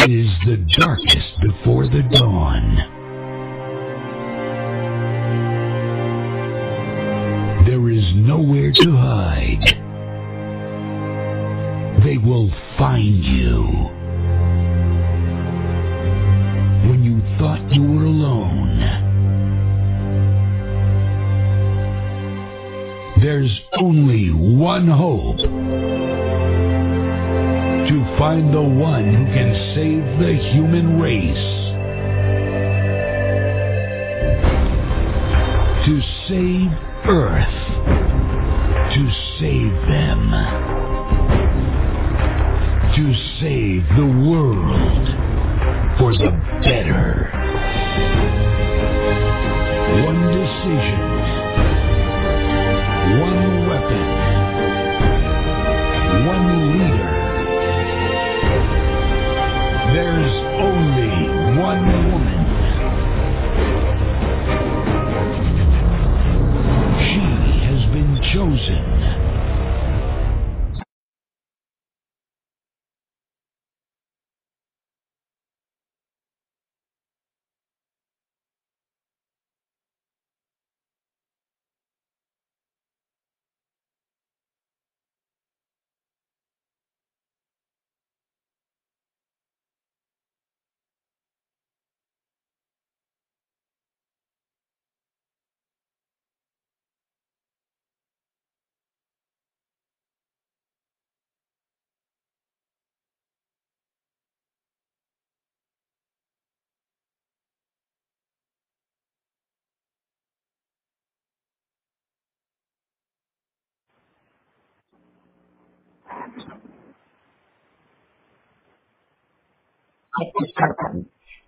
It is the darkest before the dawn. There is nowhere to hide. They will find you. When you thought you were alone, there's only one hope. To find the one who can save the human race. To save Earth. To save them. To save the world for the better. One decision. One weapon. One leader. There's only one woman. She has been chosen.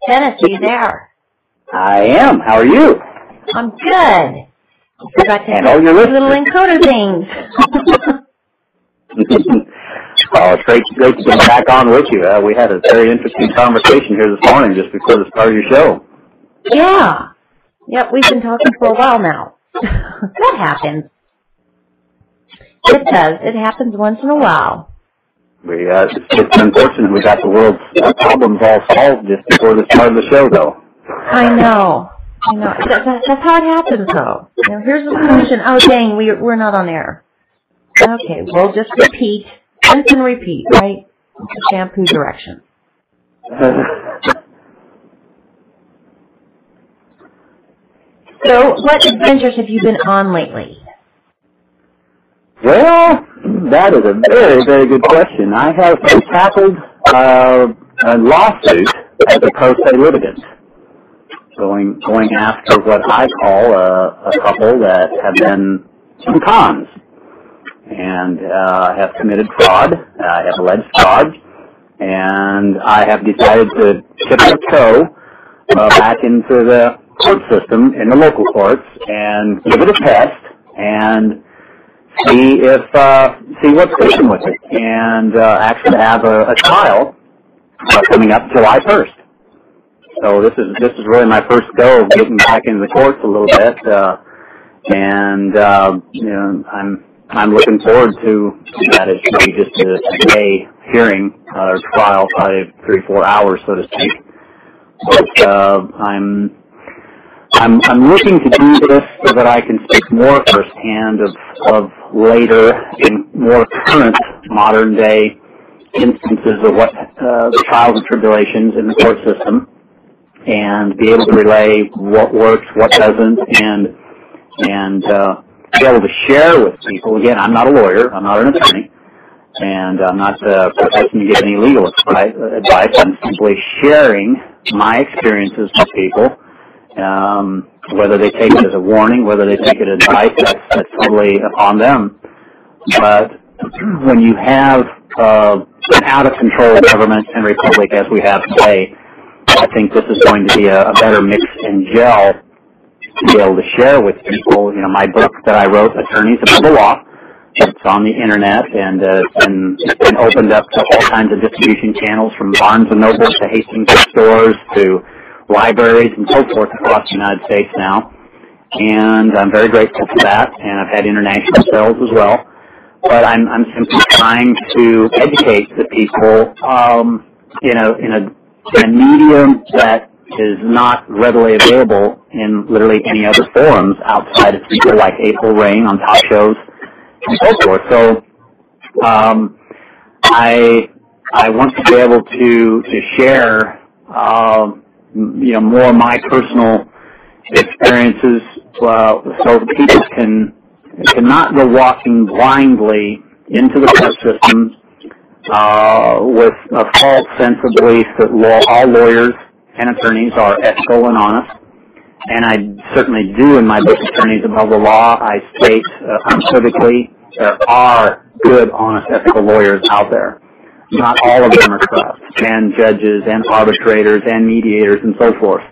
Dennis, are you there? I am. How are you? I'm good. I forgot to and all your little encoder things. Oh, it's great to be back on with you. We had a very interesting conversation here this morning just before the start of your show. Yeah. Yep, we've been talking for a while now. That happens. It does. It happens once in a while. It's unfortunate we got the world's problems all solved just before the start of the show, though. I know. That's how it happens, though. You know, here's the solution. Oh, dang, we're not on air. Okay, we'll just repeat. Rinse and repeat, right? It's a shampoo direction. So, what adventures have you been on lately? Well, that is a very, very good question. I have tackled a lawsuit as a pro se litigant, going after what I call a couple that have been some cons and have committed fraud. I have alleged fraud, and I have decided to tip their toe back into the court system in the local courts and give it a test and see what's going with it, and actually have a trial coming up July 1st. So this is really my first go of getting back into the courts a little bit, and you know, I'm looking forward to that. It should be just a day hearing or trial, probably 3-4 hours, so to speak. But I'm looking to do this so that I can speak more firsthand of later and more current modern day instances of what the trials and tribulations in the court system, and be able to relay what works, what doesn't, and be able to share with people. Again, I'm not a lawyer, I'm not an attorney, and I'm not professing to give any legal advice. I'm simply sharing my experiences with people. Whether they take it as a warning, whether they take it as advice, that's totally upon them. But when you have an out-of-control government and republic as we have today, I think this is going to be a better mix and gel to be able to share with people. You know, my book that I wrote, Attorneys Above the Law, it's on the internet, and it's been opened up to all kinds of distribution channels, from Barnes & Noble to Hastings stores to libraries and so forth across the United States now, and I'm very grateful for that, and I've had international sales as well. But I'm simply trying to educate the people, in a a medium that is not readily available in literally any other forums outside of people like April Rain on talk shows and so forth. So I want to be able to share more of my personal experiences so people can not go walking blindly into the court system with a false sense of belief that all lawyers and attorneys are ethical and honest. And I certainly do in my book, Attorneys Above the Law. I state unequivocally there are good, honest, ethical lawyers out there. Not all of them are corrupt, and judges and arbitrators and mediators and so forth.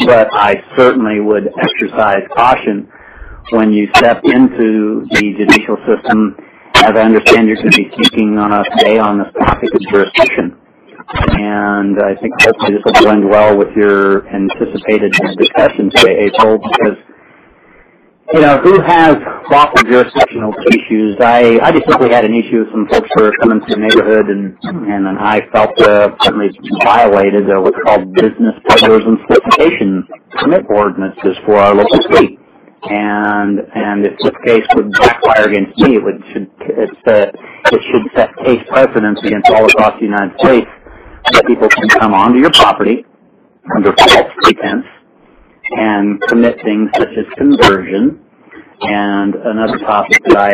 But I certainly would exercise caution when you step into the judicial system. As I understand, you're going to be speaking today on this topic of jurisdiction. And I think hopefully this will blend well with your anticipated discussion today, April, because, who has lawful jurisdiction over issues? I just simply had an issue with some folks who were coming to the neighborhood, and I felt certainly violated what's called business peddlers and solicitation permit ordinances for our local street. And if this case would backfire against me, it should set case precedents against all across the United States that people can come onto your property under false pretense and commit things such as conversion. And another topic that I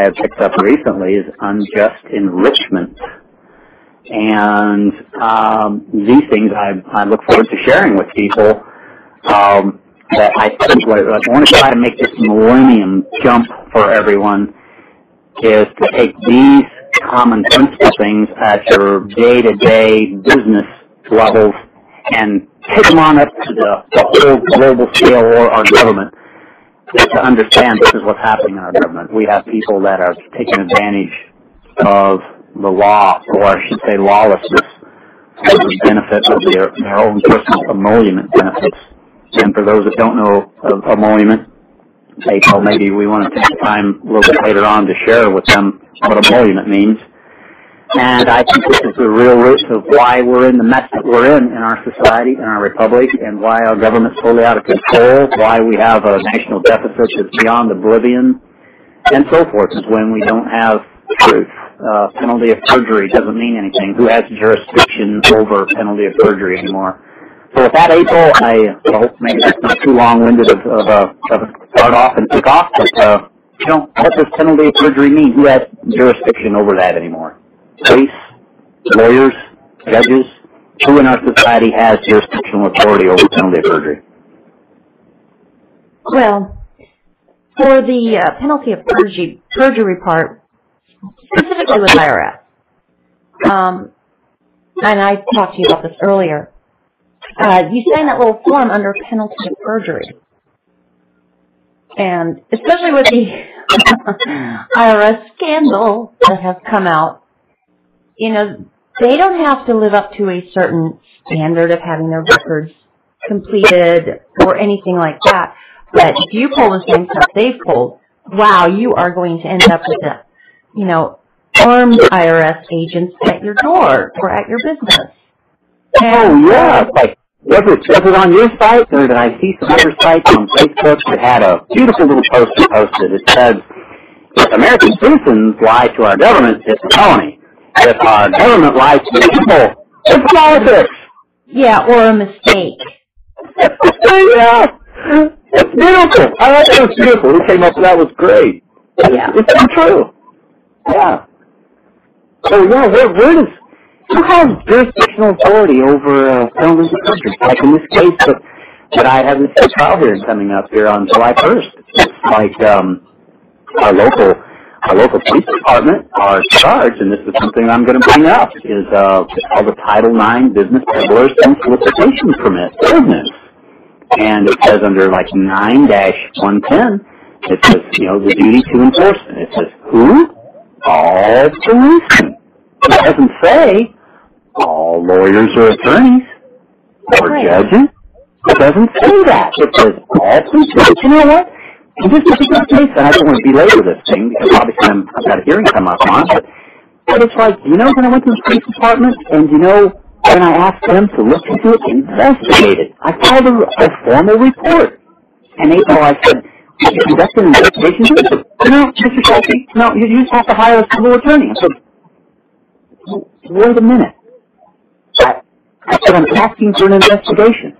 have picked up recently is unjust enrichment. And these things I look forward to sharing with people. That I think what I want to try to make this millennium jump for everyone is to take these common principle things at your day-to-day business levels and take them on up to the whole global scale or our government to understand this is what's happening in our government. We have people that are taking advantage of the law, or I should say lawlessness, for the benefit of their own personal emolument benefits. And for those that don't know of emolument, April, maybe we want to take the time a little bit later on to share with them what emolument means. And I think this is the real root of why we're in the mess that we're in our society, in our republic, and why our government's totally out of control, why we have a national deficit that's beyond oblivion, and so forth, is when we don't have truth. Penalty of perjury doesn't mean anything. Who has jurisdiction over penalty of perjury anymore? So with that, April, I hope maybe that's not too long-winded of a start off and kick off, but, what does penalty of perjury mean? Who has jurisdiction over that anymore? Police, lawyers, judges? Who in our society has jurisdictional authority over penalty of perjury? Well, for the penalty of perjury part, specifically with IRS, and I talked to you about this earlier, you sign that little form under penalty of perjury. And especially with the IRS scandal that has come out, they don't have to live up to a certain standard of having their records completed or anything like that. But if you pull the same stuff they've pulled, wow, you are going to end up with armed IRS agents at your door or at your business. And, Was it on your site, or did I see some other sites on Facebook that had a beautiful little poster posted? It said, if American citizens lie to our government, it's a felony. If our government lies to the people, it's politics. Yeah, or a mistake. Yeah. It's beautiful. I thought that was beautiful. Who came up with that was great. Yeah. It's so true. Yeah. So, who has jurisdictional authority over penalties of perjury? Like in this case that I have this trial hearing coming up here on July 1st. It's like our local police department are charged, and this is something I'm going to bring up, is it's called the Title IX Business Peddlers and Solicitation Permit ordinance. And it says under like 9-110, it says, the duty to enforce it. It says, who? All policemen. It doesn't say all lawyers or attorneys or judges. It doesn't say that. It says all policemen. But you know what? In this particular case, and I don't want to belabor this thing because obviously I've got a hearing come up on, but it's like, when I went to the police department and And I asked them to look into it, investigate it. I filed a formal report. And April, I said, did you conduct an investigation? He said, no, Mr. Scheulke, no, you just have to hire a civil attorney. I said, wait a minute. I said, I'm asking for an investigation.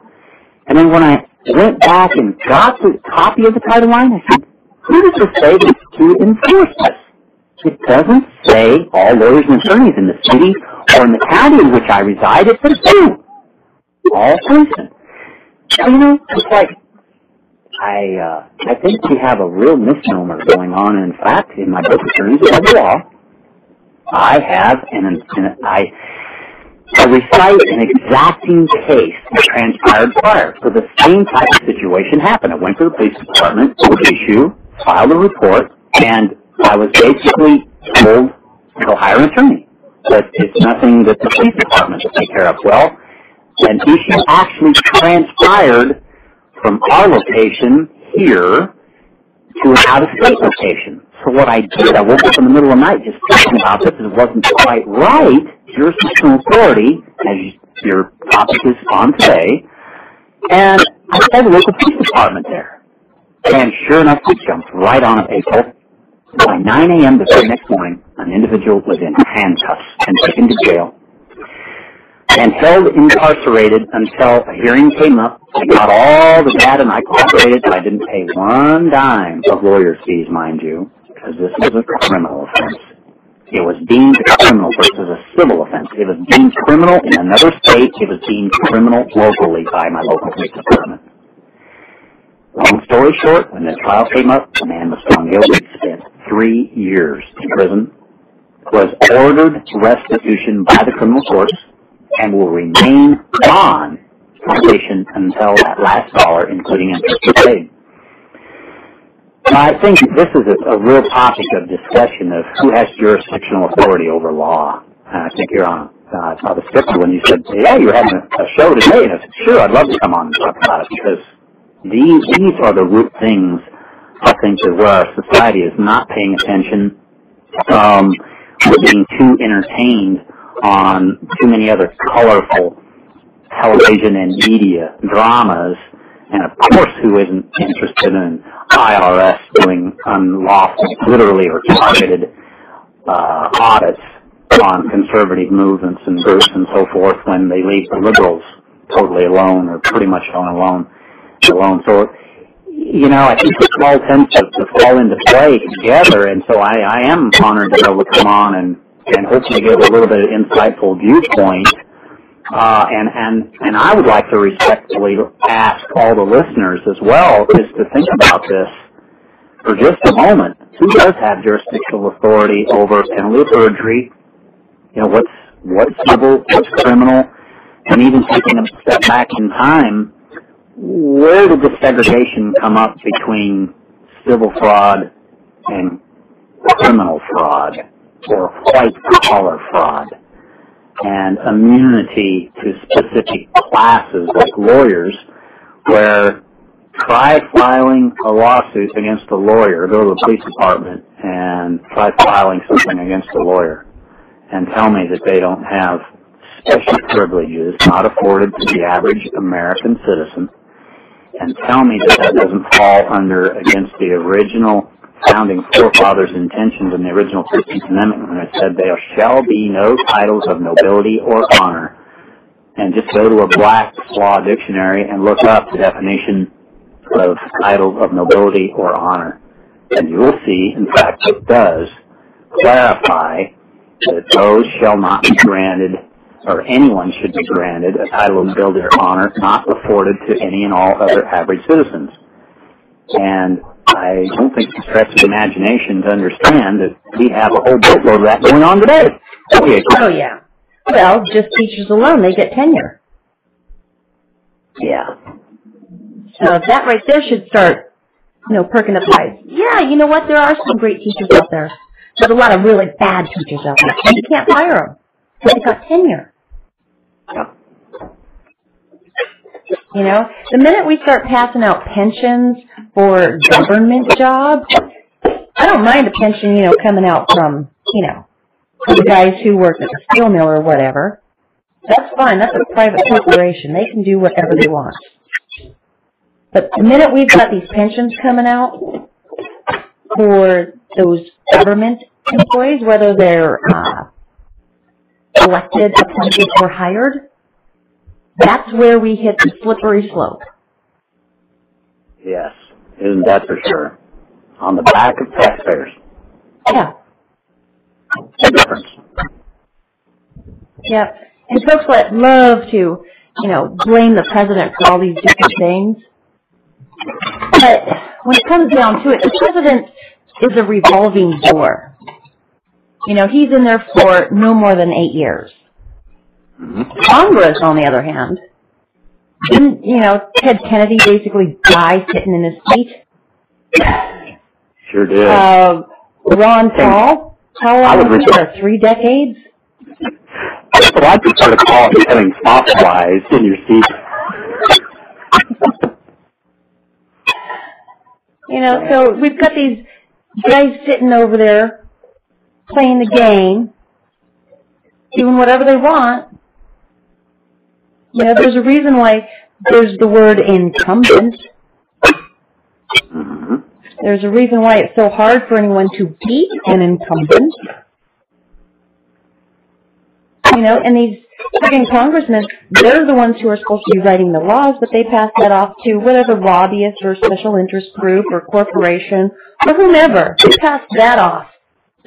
And then when I went back and got the copy of the Title IX, I said, who does it say to enforce this? It doesn't say all lawyers and attorneys in the city or in the county in which I reside. It says who? All policemen. So, it's like, I think we have a real misnomer going on. In fact, in my book, Attorneys of the Law, I have, I recite an exacting case that transpired prior. So the same type of situation happened. I went to the police department, filed a report, and I was basically told to go hire an attorney. But it's nothing that the police department will take care of. Well, an issue actually transpired from our location here to an out-of-state location. So what I did, I woke up in the middle of the night just thinking about this, and it wasn't quite right. Jurisdictional authority, as your topic is on today, and I called the local police department there. And sure enough, we jumped right on it, April. By 9 a.m. the very next morning, an individual was in handcuffs and taken to jail and held incarcerated until a hearing came up. I got all the data and I cooperated. I didn't pay one dime of lawyer's fees, mind you, because this was a criminal offense. It was deemed criminal versus a civil offense. It was deemed criminal in another state. It was deemed criminal locally by my local police department. Long story short, when the trial came up, the man was found guilty, spent 3 years in prison, was ordered restitution by the criminal courts, and will remain on probation until that last dollar, including interest, is paid. I think this is a real topic of discussion of who has jurisdictional authority over law. I think you're on the script when you said, yeah, you're having a show today. And I said, sure, I'd love to come on and talk about it, because these are the root things, I think, that where our society is not paying attention. We're being too entertained on too many other colorful television and media dramas. And of course, who isn't interested in IRS doing unlawful, literally or targeted audits on conservative movements and groups and so forth when they leave the liberals totally alone or pretty much alone. So, I think this all tends to fall into play together. And so I am honored to be able to come on and hopefully give a little bit of insightful viewpoint. And I would like to respectfully ask all the listeners as well is to think about this for just a moment. Who does have jurisdictional authority over penalty of perjury? What's civil, what's criminal? And even taking a step back in time, where did the segregation come up between civil fraud and criminal fraud or white-collar fraud? And immunity to specific classes like lawyers, where try filing a lawsuit against a lawyer, go to the police department and try filing something against a lawyer and tell me that they don't have special privileges not afforded to the average American citizen, and tell me that doesn't fall under against the original founding forefathers' intentions in the original 15th Amendment when it said there shall be no titles of nobility or honor. And just go to a Black's Law dictionary and look up the definition of titles of nobility or honor. And you will see, in fact, it does clarify that those shall not be granted, or anyone should be granted, a title of nobility or honor not afforded to any and all other average citizens. And I don't think it's a stretch of imagination to understand that we have a whole boatload of that going on today. Okay. Oh, yeah. Well, just teachers alone, they get tenure. Yeah. So that right there should start, perking up eyes. Yeah, you know what? There are some great teachers out there. There's a lot of really bad teachers out there. And you can't fire them. They got tenure. Yeah. The minute we start passing out pensions for government jobs, I don't mind a pension, coming out from, the guys who work at the steel mill or whatever. That's fine. That's a private corporation. They can do whatever they want. But the minute we've got these pensions coming out for those government employees, whether they're elected, appointed, or hired, that's where we hit the slippery slope. Yes, isn't that for sure? On the back of taxpayers. Yeah. The difference. Yeah. And folks that love to, blame the president for all these different things. But when it comes down to it, the president is a revolving door. He's in there for no more than 8 years. Mm-hmm. Congress, on the other hand, didn't, Ted Kennedy basically die sitting in his seat? Sure did. Ron Paul, how long was he there? 3 decades? So I prefer to call it having fossilized in your seat. So we've got these guys sitting over there playing the game, doing whatever they want. There's a reason why there's the word incumbent. Mm-hmm. There's a reason why it's so hard for anyone to beat an incumbent. And these friggin' congressmen, they're the ones who are supposed to be writing the laws, but they pass that off to whatever lobbyist or special interest group or corporation or whomever. They pass that off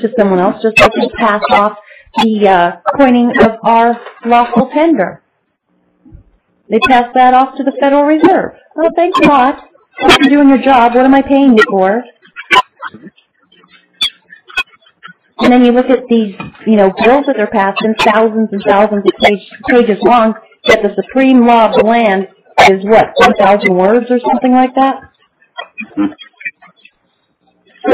to someone else, just like they pass off the coining of our lawful tender. They pass that off to the Federal Reserve. Oh, thanks a lot. You're doing your job. What am I paying you for? And then you look at these, bills that they're passing, thousands and thousands of pages long, yet the supreme law of the land is, 1,000 words or something like that? So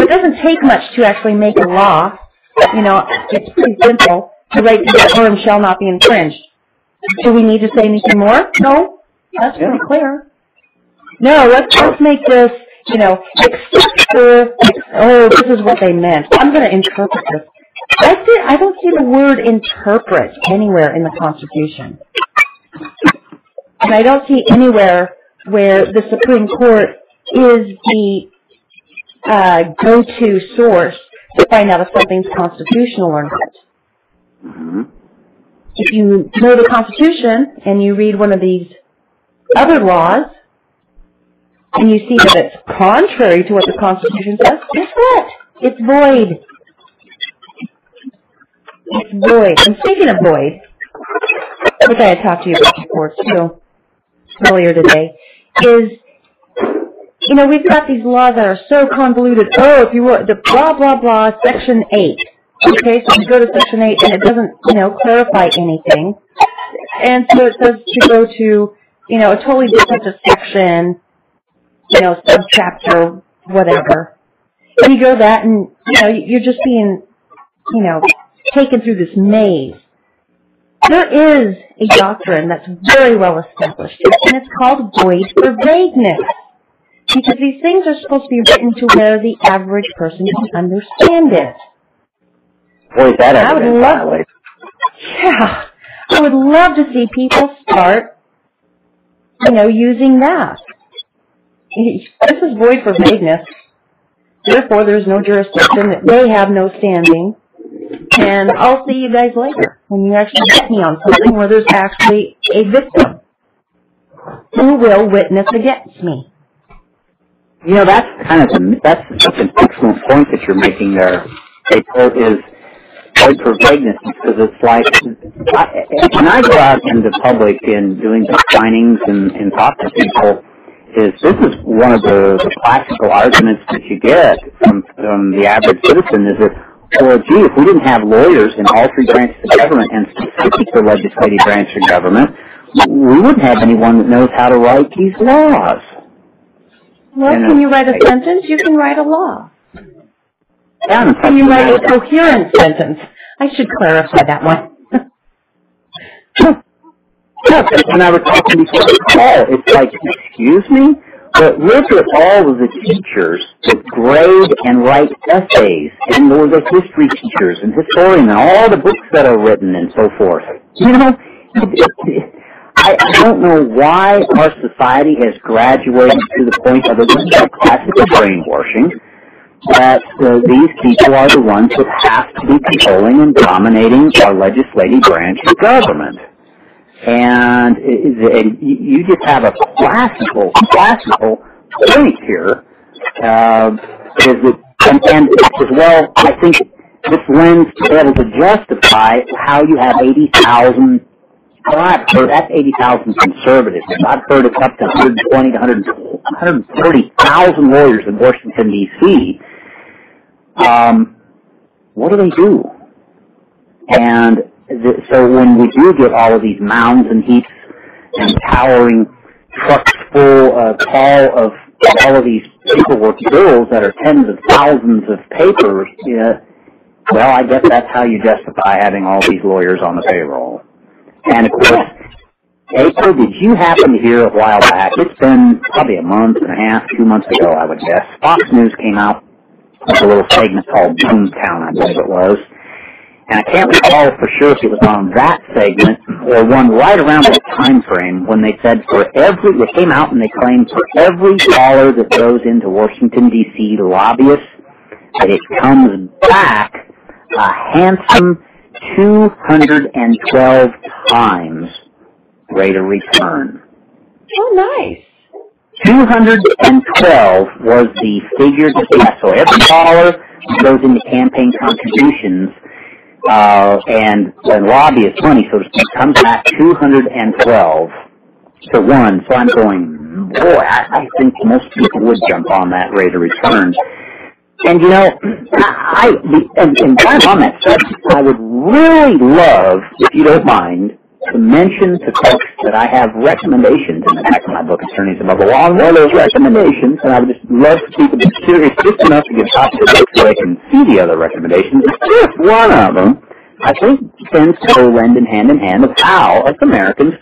it doesn't take much to actually make a law. It's pretty simple. The right to bear arms shall not be infringed. Do we need to say anything more? No. That's pretty clear. No, let's make this, except for, this is what they meant. I'm going to interpret this. I don't see the word interpret anywhere in the Constitution. And I don't see anywhere where the Supreme Court is the go-to source to find out if something's constitutional or not. Mm-hmm. If you know the Constitution and you read one of these other laws, and you see that it's contrary to what the Constitution says, guess what? It's void. It's void. And speaking of void, which I had talked to you about before too, earlier today, is, we've got these laws that are so convoluted. Oh, if you were the blah, blah, blah, Section 8. Okay, so you go to Section 8 and it doesn't, clarify anything. And so it says to go to, a totally different section, subchapter, whatever. And you go that and, you're just being, taken through this maze. There is a doctrine that's very well established, and it's called void for vagueness. Because these things are supposed to be written to where the average person can understand it. Boy, is that ever been violated. Yeah. I would love to see people start, using that. This is void for vagueness. Therefore, there's no jurisdiction. They have no standing. And I'll see you guys later when you actually get me on something where there's actually a victim who will witness against me. That's such an excellent point that you're making there, April, is void for vagueness, because it's like, when I go out into public and doing the signings and talk to people, this is one of the classical arguments that you get from the average citizen is that, well, gee, if we didn't have lawyers in all 3 branches of government and specifically the legislative branch of government, we wouldn't have anyone that knows how to write these laws. Well, can you write a sentence? You can write a law. Yeah, can you write a coherent sentence? I should clarify that one. Yeah, when I was talking before the call, it's like, excuse me? But look at all of the teachers that grade and write essays, and there were the history teachers and historians and all the books that are written and so forth. I don't know why our society has graduated to the point of a classical brainwashing that these people are the ones that have to be controlling and dominating our legislative branch of government. And you just have a classical point here. And as well, I think this lends to be able to justify how you have 80,000. Well, I've heard that's 80,000 conservatives. I've heard it's up to 120 to 130,000 lawyers in Washington, D.C. What do? And so when we do get all of these mounds and heaps and towering trucks full of all of these paperwork bills that are tens of thousands of papers, well, I guess that's how you justify having all these lawyers on the payroll. And of course, April, did you happen to hear a while back? It's been probably a month and a half, 2 months ago, I would guess. Fox News came out with a little segment called Boomtown, I believe it was. And I can't recall for sure if it was on that segment or one right around that time frame when they said they came out and they claimed for every dollar that goes into Washington, D.C. lobbyists, that it comes back a handsome 212 times rate of return. Oh, nice. 212 was the figure that they had. So every dollar that goes into campaign contributions and lobbyist money, so to speak, comes back 212 to 1. So I'm going, boy, I think most people would jump on that rate of return. And you know, and while I'm on that subject, I would really love, if you don't mind, to mention to folks that I have recommendations in the back of my book, Attorneys Above the Law, and one of those recommendations, and I would just love for people to be curious just enough to get a copy of the book so they can see the other recommendations. Just one of them, I think, tends to go hand in hand of how, as Americans,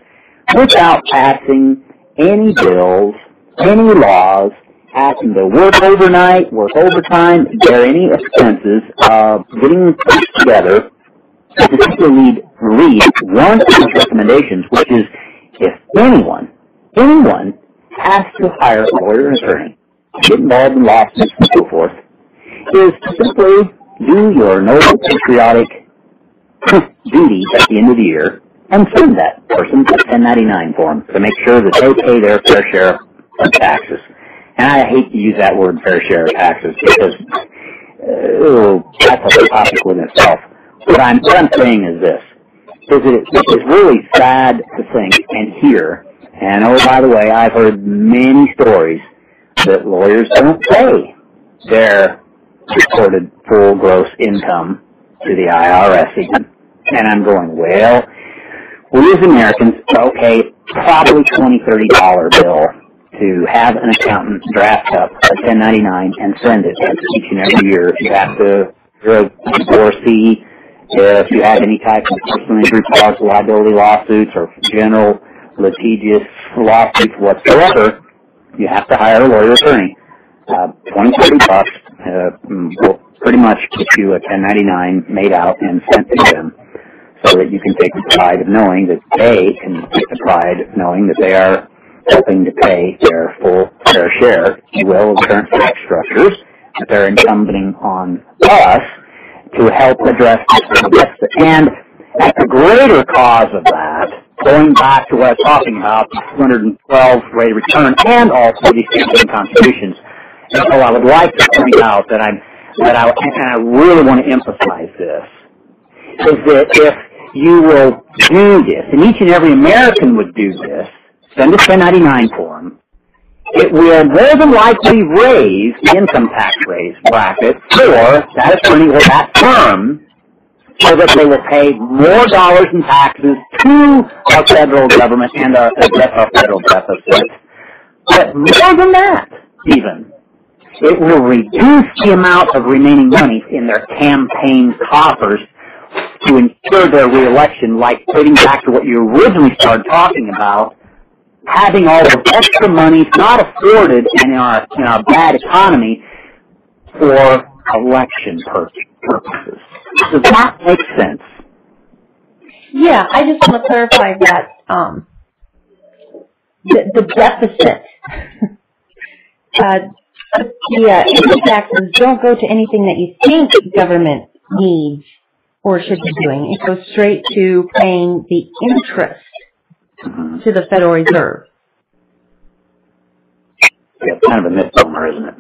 without passing any bills, any laws, asking to work overnight, work overtime, bear any expenses, getting things together, to simply read one of those recommendations, which is if anyone has to hire a lawyer and attorney, get involved in lawsuits and so forth, is to simply do your noble patriotic duty at the end of the year and send that person a 1099 form to make sure that they pay their fair share of taxes. And I hate to use that word, fair share of taxes, because that's a topic within itself. What I'm saying is this, is that it is really sad to think and hear, and oh, by the way, I've heard many stories that lawyers don't pay their reported full gross income to the IRS even. And I'm going, well, we as Americans, okay, probably $20, $30 bill to have an accountant draft up a 1099 and send it each and every year. If you have to, you're a divorcee, if you have any type of personal injury clause liability lawsuits or general litigious lawsuits whatsoever, you have to hire a lawyer attorney. $20, $30 will pretty much get you a 1099 made out and sent to them, so that you can take the pride of knowing that they can take the pride of knowing that they are helping to pay their full fair share, if you will, of current tax structures that they're incumbent on us to help address this. And at the greater cause of that, going back to what I was talking about, the 212 rate of return and also these campaign contributions, and so I would like to point out that I really want to emphasize this, is that if you will do this, and each and every American would do this, send a 1099 form, it will more than likely raise the income tax bracket for that attorney or that firm so that they will pay more dollars in taxes to our federal government and our federal deficit. But more than that, even, it will reduce the amount of remaining money in their campaign coffers to ensure their reelection, like getting back to what you originally started talking about, having all the extra money not afforded in our bad economy for election purposes. Does that make sense? Yeah, I just want to clarify that the deficit, the income taxes don't go to anything that you think government needs or should be doing. It goes straight to paying the interest to the Federal Reserve. Yeah, it's kind of a misnomer, isn't it?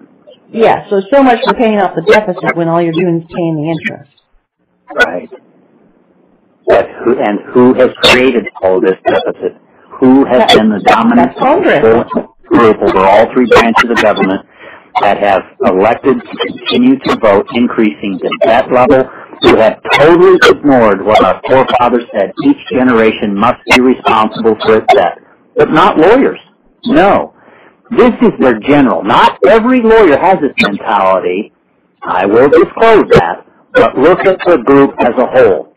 Yeah, so much for paying off the deficit when all you're doing is paying the interest. Right. But who has created all this deficit? Who has been the dominant group over all three branches of government that have elected to continue to vote increasing the debt level, who have totally ignored what our forefathers said, each generation must be responsible for its debt. But not lawyers. No. This is their general. Not every lawyer has this mentality. I will disclose that. But look at the group as a whole.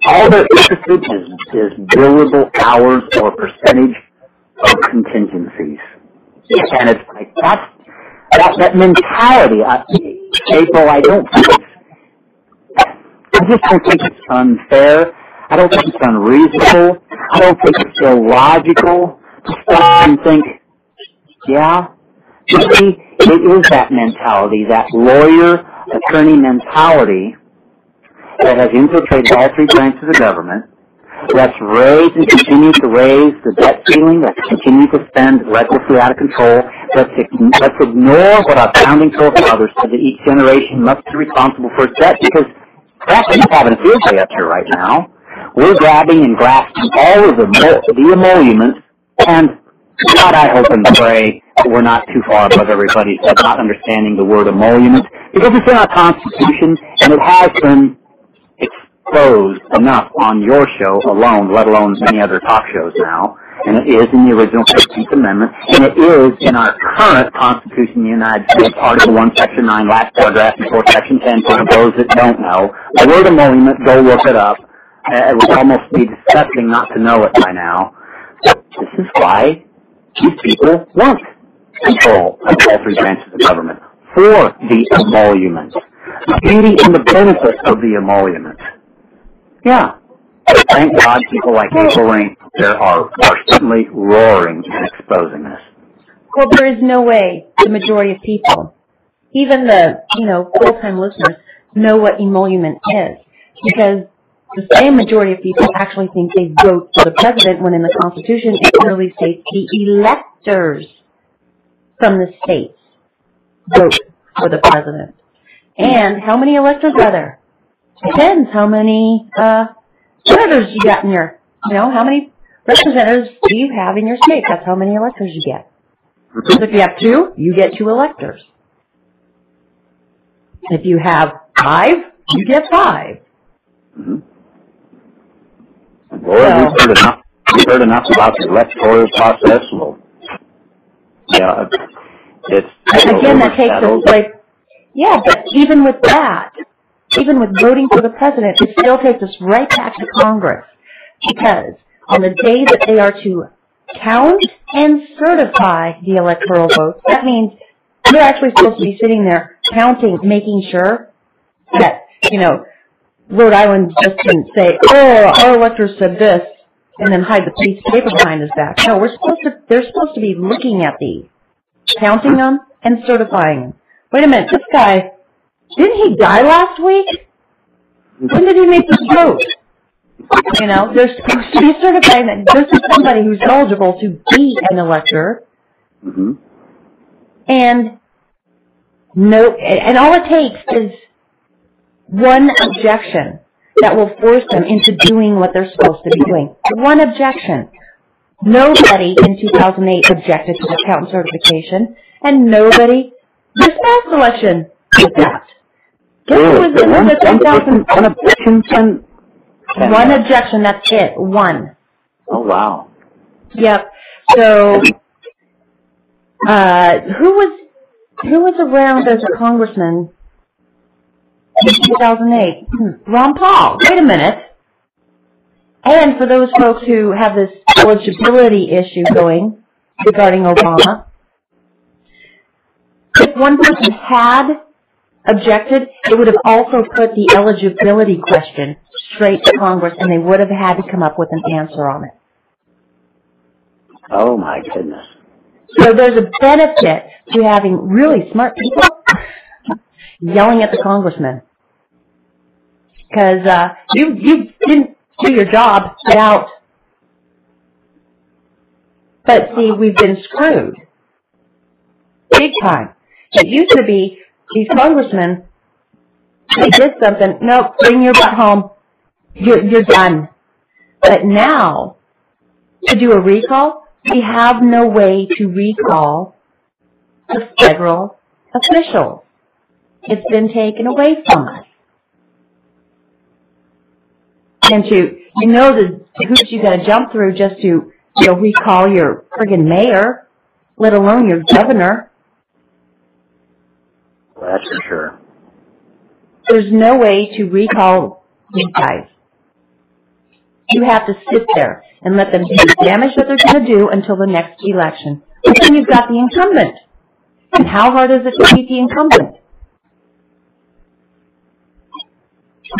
All they're interested is billable hours or percentage of contingencies. And it's like, that mentality, April, I just don't think it's unfair. I don't think it's unreasonable. I don't think it's illogical to stop and think, yeah, maybe it is that mentality, that lawyer, attorney mentality that has infiltrated all three branches of government, that's raised and continues to raise the debt ceiling, that's continued to spend recklessly out of control. Let's ignore what our founding forefathers said, that each generation must be responsible for its debt, because we're having a field day up here right now. We're grabbing and grasping all of the emoluments, and God, I hope and pray that we're not too far above everybody's head, not understanding the word emolument, because it's in our Constitution, and it has been exposed enough on your show alone, let alone many other talk shows now, and it is in the original 15th Amendment, and it is in our current Constitution of the United States, Article 1, Section 9, last paragraph before Section 10, for those that don't know. The word emolument, go look it up. It would almost be disgusting not to know it by now. This is why these people want control of all three branches of government, for the emolument, the beauty and the benefit of the emolument. Yeah. Thank God people like April Reigne there are certainly roaring and exposing this. Well, there is no way the majority of people, even the, full-time listeners, know what emolument is, because the same majority of people actually think they vote for the president, when in the Constitution it clearly states the electors from the states vote for the president. And how many electors are there? Depends how many senators you got in your, how many representatives do you have in your state? That's how many electors you get. So if you have 2, you get 2 electors. If you have 5, you get 5. Mm-hmm. Well, we've heard enough about the electoral process. Well, yeah, it's again, that takes us like, yeah, but even with that, even with voting for the president, it still takes us right back to Congress, because on the day that they are to count and certify the electoral votes, that means they're actually supposed to be sitting there counting, making sure that, Rhode Island just didn't say, oh, our electors said this, and then hide the piece of paper behind his back. No, they're supposed to be looking at these, counting them and certifying them. Wait a minute, this guy, didn't he die last week? When did he make this vote? They're supposed to be certifying that this is somebody who's eligible to be an elector. Mm-hmm. And all it takes is one objection that will force them into doing what they're supposed to be doing. One objection. Nobody in 2008 objected to the count certification, and nobody this past election did that. One objection, that's it. One. Oh, wow. Yep. So, who was around as a congressman in 2008? Ron Paul. Wait a minute. And for those folks who have this eligibility issue going regarding Obama, if one person had objected, it would have also put the eligibility question straight to Congress, and they would have had to come up with an answer on it. Oh, my goodness. So there's a benefit to having really smart people yelling at the congressman. Because you didn't do your job, get out. But see, we've been screwed. Big time. It used to be these congressmen, they did something, nope, bring your butt home. You're done. But now, to do a recall, we have no way to recall the federal officials. It's been taken away from us. And the hoops you got to jump through just to recall your friggin' mayor, let alone your governor. Well, that's for sure. There's no way to recall these guys. You have to sit there and let them do the damage that they're going to do until the next election. But then you've got the incumbent. And how hard is it to beat the incumbent?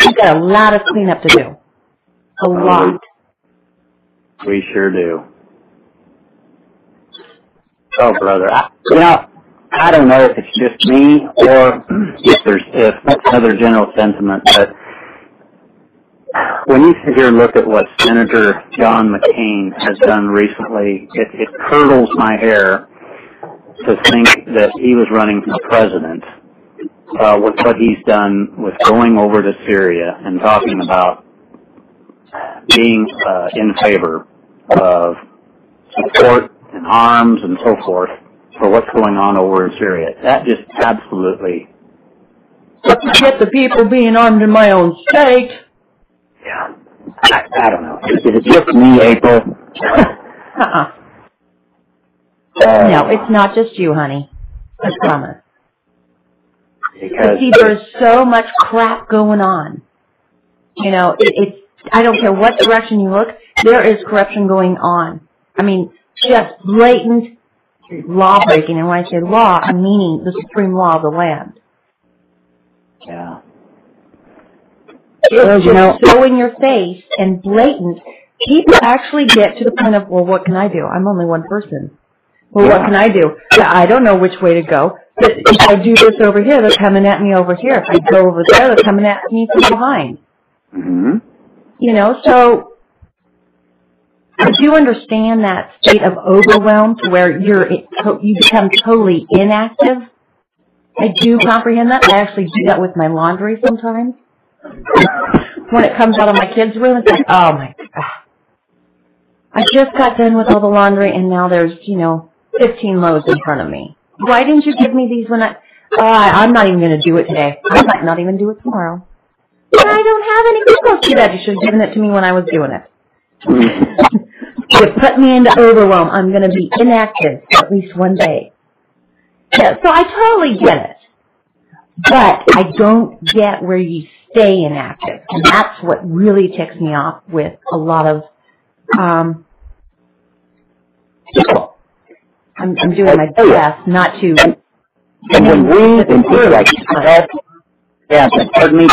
We've got a lot of cleanup to do. A lot. We sure do. Oh, brother. I don't know if it's just me or if that's another general sentiment, but when you sit here and look at what Senator John McCain has done recently, it curdles my hair to think that he was running for president with what he's done with going over to Syria and talking about being in favor of support and arms and so forth for what's going on over in Syria. That just absolutely... Forget the people being armed in my own state. Yeah. I don't know. Is it just me, April? No, it's not just you, honey. I promise. See, there's so much crap going on. It's I don't care what direction you look, there is corruption going on. I mean, just blatant law breaking. And when I say law, I'm meaning the supreme law of the land. Yeah. It's just so in your face and blatant. People actually get to the point of, well, what can I do? I'm only one person. Well, what can I do? I don't know which way to go. But if I do this over here, they're coming at me over here. If I go over there, they're coming at me from behind. Mm-hmm. So I do understand that state of overwhelm to where you become totally inactive. I do comprehend that. I actually do that with my laundry sometimes. When it comes out of my kids' room, it's like, oh my God. I just got done with all the laundry and now there's, 15 loads in front of me. Why didn't you give me these when I'm not even going to do it today. I might not even do it tomorrow. But I don't have any clothes to that. You should have given it to me when I was doing it. You put me into overwhelm. I'm going to be inactive for at least one day. Yeah, so I totally get it. But I don't get where you stay inactive. And that's what really ticks me off with a lot of people. I'm doing my best not to... And when people like yourself, pardon me,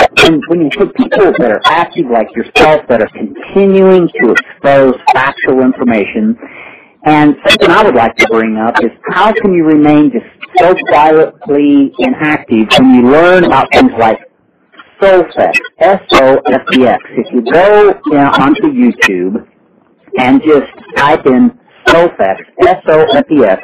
when you put people that are active like yourself that are continuing to expose factual information, and something I would like to bring up is how can you remain just so quietly inactive when you learn about things like Solfex, S-O-F-E-X. If you go onto YouTube and just type in Solfex, S-O-F-E-X,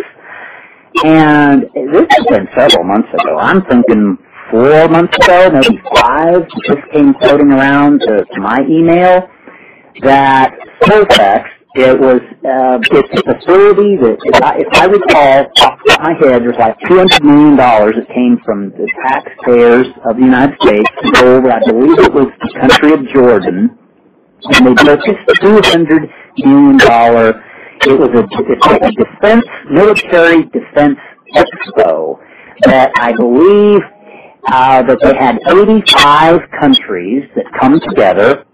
and this has been several months ago. I'm thinking 4 months ago, maybe 5, it just came floating around to my email that Solfex, it's a facility that, if I recall, off the top of my head, there's like $200 million that came from the taxpayers of the United States to go over, I believe it was the country of Jordan, and they built this $200 million, it's like a military defense expo that I believe that they had 85 countries that come together,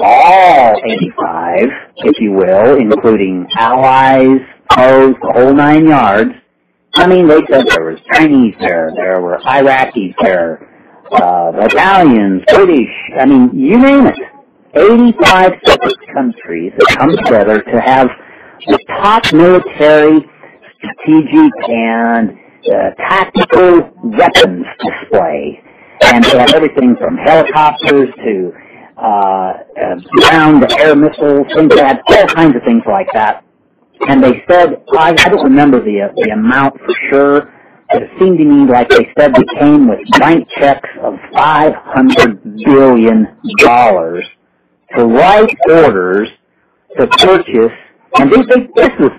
all 85, if you will, including allies, foes, the whole 9 yards. I mean, they said there was Chinese there were Iraqis there, Italians, British, I mean, you name it. 85 separate countries that come together to have the top military, strategic, and tactical weapons display. And they have everything from helicopters to ground-to-air missiles, things like that, all kinds of things like that. And they said, I don't remember the amount for sure, but it seemed to me like they said they came with blank checks of $500 billion to write orders to purchase. And this was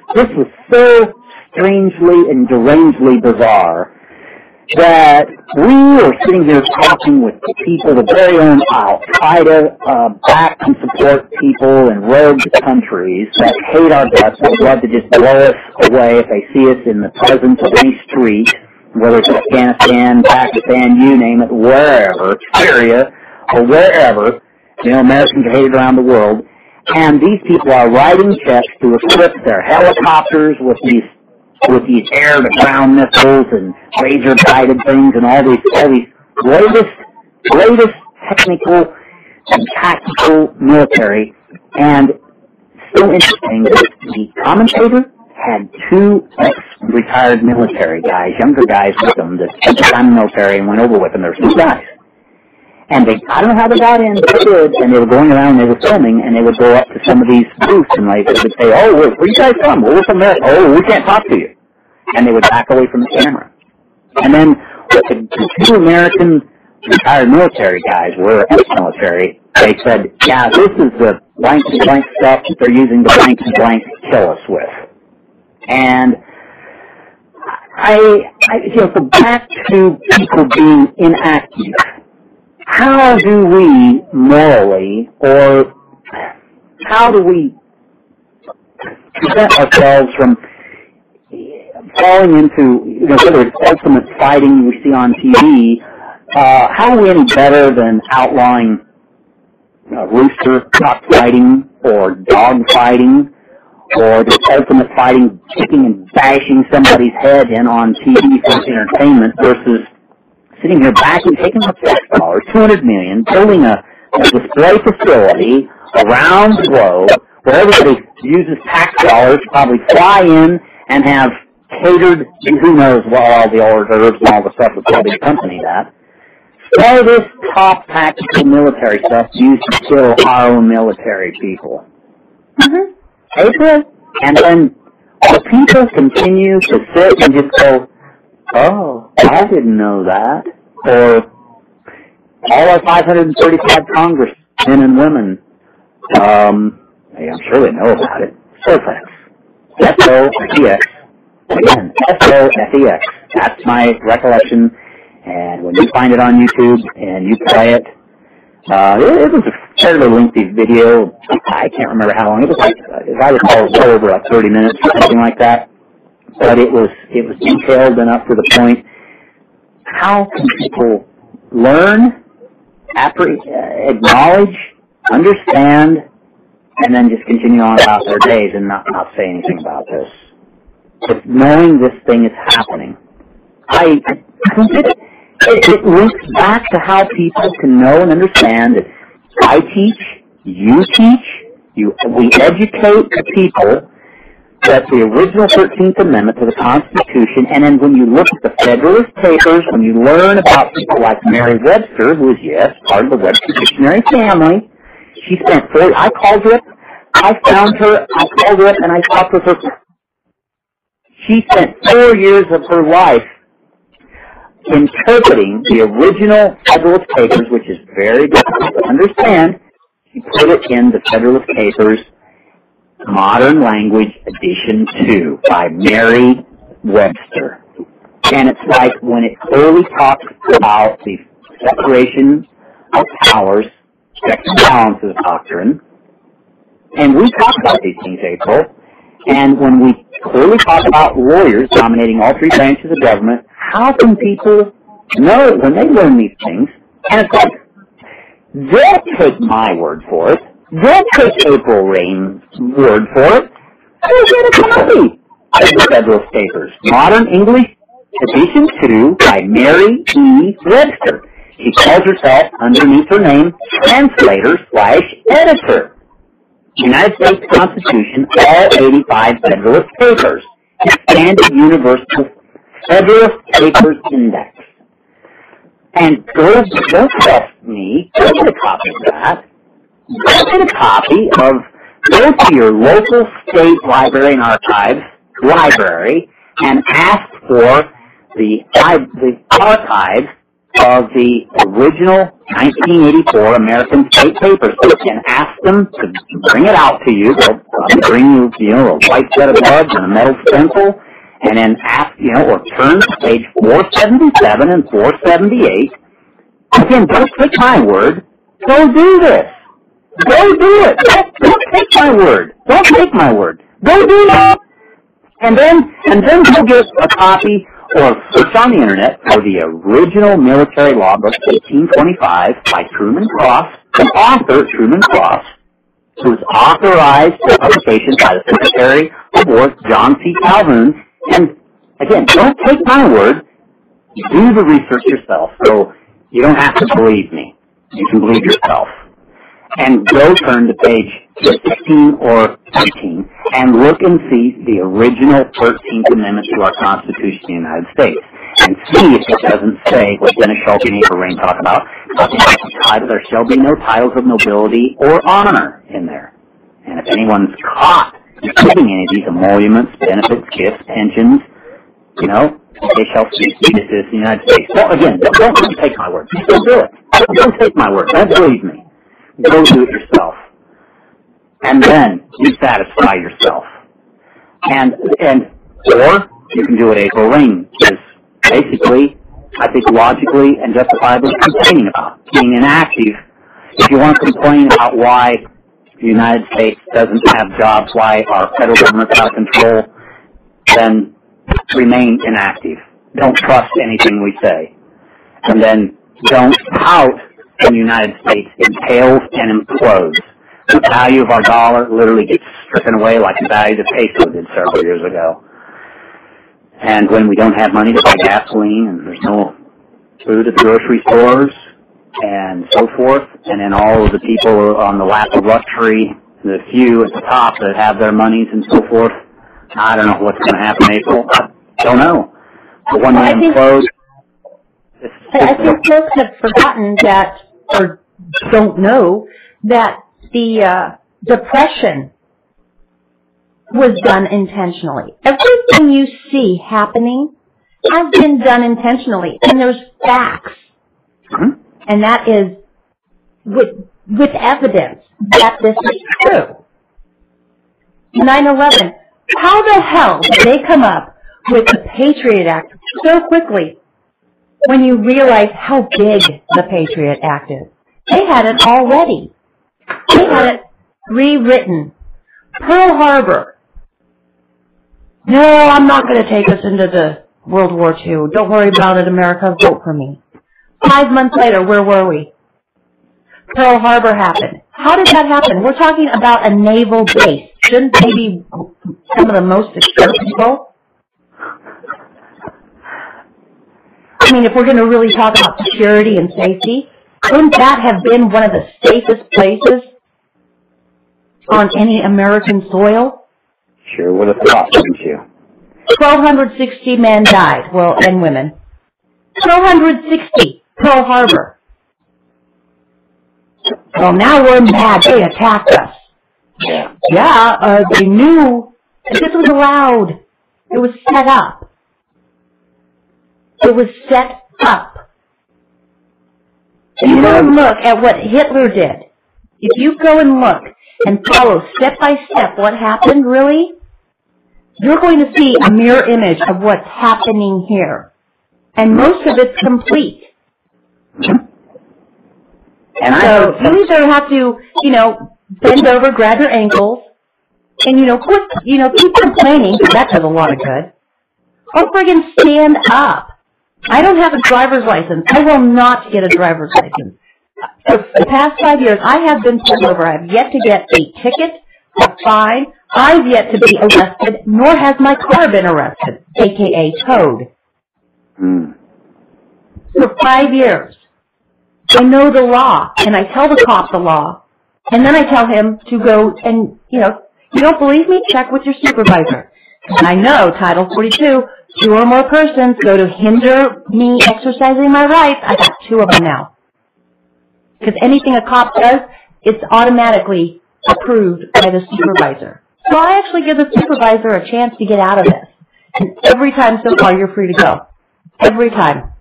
so strangely and derangedly bizarre that we were sitting here talking with the people, the very own Al-Qaeda, back and support people in rogue countries that hate our guts, that would love to just blow us away if they see us in the presence of any street, whether it's Afghanistan, Pakistan, you name it, wherever, Syria, or wherever. You know, Americans are hated around the world. And these people are writing checks to equip their helicopters with these air-to-ground missiles and laser-guided things and all these latest technical and tactical military. And so interesting that the commentator had two ex-retired military guys, younger guys with them that spent time in the military and went over with them. There were two guys. And I don't know how they got in, but they did, and they were going around and they were filming, and they would go up to some of these booths and they would say, oh, where are you guys from? Well, we're from America. Oh, we can't talk to you. And they would back away from the camera. And then the two American retired military guys were ex-military. They said, yeah, this is the blank and blank stuff that they're using to blank and blank kill us with. And I go back to people being inactive. How do we morally, or how do we prevent ourselves from falling into, whether it's ultimate fighting we see on TV, how are we any better than outlawing rooster cockfighting or dog fighting or this ultimate fighting, kicking and bashing somebody's head in on TV for entertainment versus sitting here back and taking the tax dollars, $200 million, building a display facility around the globe where everybody uses tax dollars to probably fly in and have catered, who knows what all the hors d'oeuvres and all the stuff that probably accompany that. All this top tactical military stuff used to kill our own military people. Mm-hmm. April, and then the people continue to sit and just go, oh, I didn't know that. Or all our 535 congressmen and women, I'm sure they know about it. SOFX. S-O-F-E-X. Again, S-O-F-E-X. That's my recollection. And when you find it on YouTube and you play it, it was a fairly lengthy video. I can't remember how long. It was like, if I recall, it was well over 30 minutes or something like that. But it was detailed and up to the point. How can people learn, acknowledge, understand, and then just continue on about their days and not say anything about this? Just knowing this thing is happening. I think it links back to how people can know and understand that I teach, you teach, we educate the people that the original 13th Amendment to the Constitution, and then when you look at the Federalist Papers, when you learn about people like Mary Webster, who is, yes, part of the Webster Dictionary family, she spent I called her up, I found her, I called her up, and I talked with her. She spent 4 years of her life interpreting the original Federalist Papers, which is very difficult to understand. She put it in the Federalist Papers, Modern Language Edition 2 by Mary Webster. And it's like when it clearly talks about the separation of powers, checks and balances doctrine, and we talk about these things, April, and when we clearly talk about lawyers dominating all three branches of government, how can people know when they learn these things? And it's like, they'll take my word for it. They'll take April Rain's word for it. They'll get a copy of the Federalist Papers. Modern English Edition 2 by Mary E. Webster. She calls herself, underneath her name, translator/editor. United States Constitution, all 85 Federalist Papers. Expanded Universal Federalist Papers Index. And don't trust me, go get a copy of that. Go get a copy of, go to your local state library and archives library and ask for the archives of the original 1984 American State Papers, and ask them to bring it out to you. They'll bring you, a white set of gloves and a metal stencil, and then ask, or turn to page 477 and 478. Again, don't take my word. Go do this. Go do it. Don't take my word. Don't take my word. Go do it. And then go get a copy or search on the internet for the original military law book, 1825, by Truman Cross, the author, Truman Cross, who was authorized for publication by the Secretary of War, John C. Calhoun. And again, don't take my word. Do the research yourself. So you don't have to believe me. You can believe yourself. And go turn to page 16 or 13 and look and see the original 13th Amendment to our Constitution of the United States. And see if it doesn't say what Dennis Scheulke and April Reigne talk about there shall be no titles of nobility or honor in there. And if anyone's caught giving any of these emoluments, benefits, gifts, pensions, they shall cease to be citizens of the United States. Well, again, don't take my word. Just don't do it. Don't take my word. Don't believe me. Go do it yourself. And then you satisfy yourself. Or you can do what April Reigne is basically, I think, logically and justifiably complaining about, being inactive. If you want to complain about why the United States doesn't have jobs, why our federal government's out of control, then remain inactive. Don't trust anything we say. And then don't pout when the United States impales and implodes. The value of our dollar literally gets stricken away like the value of the peso did several years ago. And when we don't have money to buy gasoline and there's no food at the grocery stores and so forth, and then all of the people on the lap of luxury, the few at the top that have their monies and so forth, I don't know what's going to happen in April. I don't know. But when they implode... I think folks have forgotten that, or don't know, that the Depression was done intentionally. Everything you see happening has been done intentionally, and there's facts. Mm-hmm. And that is with evidence that this is true. 9/11, how the hell did they come up with the Patriot Act so quickly when you realize how big the Patriot Act is? They had it already. They had it rewritten. Pearl Harbor. No, I'm not going to take us into the World War II. Don't worry about it, America. Vote for me. 5 months later, where were we? Pearl Harbor happened. How did that happen? We're talking about a naval base. Shouldn't they be some of the most secure people? I mean, if we're going to really talk about security and safety, wouldn't that have been one of the safest places on any American soil? Sure would have thought, wouldn't you? 1,260 men died, well, and women. 1,260, Pearl Harbor. Well, now we're mad. They attacked us. Yeah. Yeah, they knew that this was allowed. It was set up. It was set up. If you go and look at what Hitler did, if you go and look and follow step by step what happened, really, you're going to see a mirror image of what's happening here. And most of it's complete. And so you either have to, bend over, grab your ankles, and, quit, keep complaining, because that does a lot of good. Or friggin' stand up. I don't have a driver's license. I will not get a driver's license. For the past 5 years, I have been pulled over. I have yet to get a ticket, a fine. I've yet to be arrested, nor has my car been arrested, a.k.a. towed. For 5 years. I know the law, and I tell the cop the law, and then I tell him to go and, you don't believe me? Check with your supervisor. And I know Title 42, 2 or more persons go to hinder me exercising my rights. I got 2 of them now. Because anything a cop does, it's automatically approved by the supervisor. So I actually give the supervisor a chance to get out of this. And every time so far, you're free to go. Every time.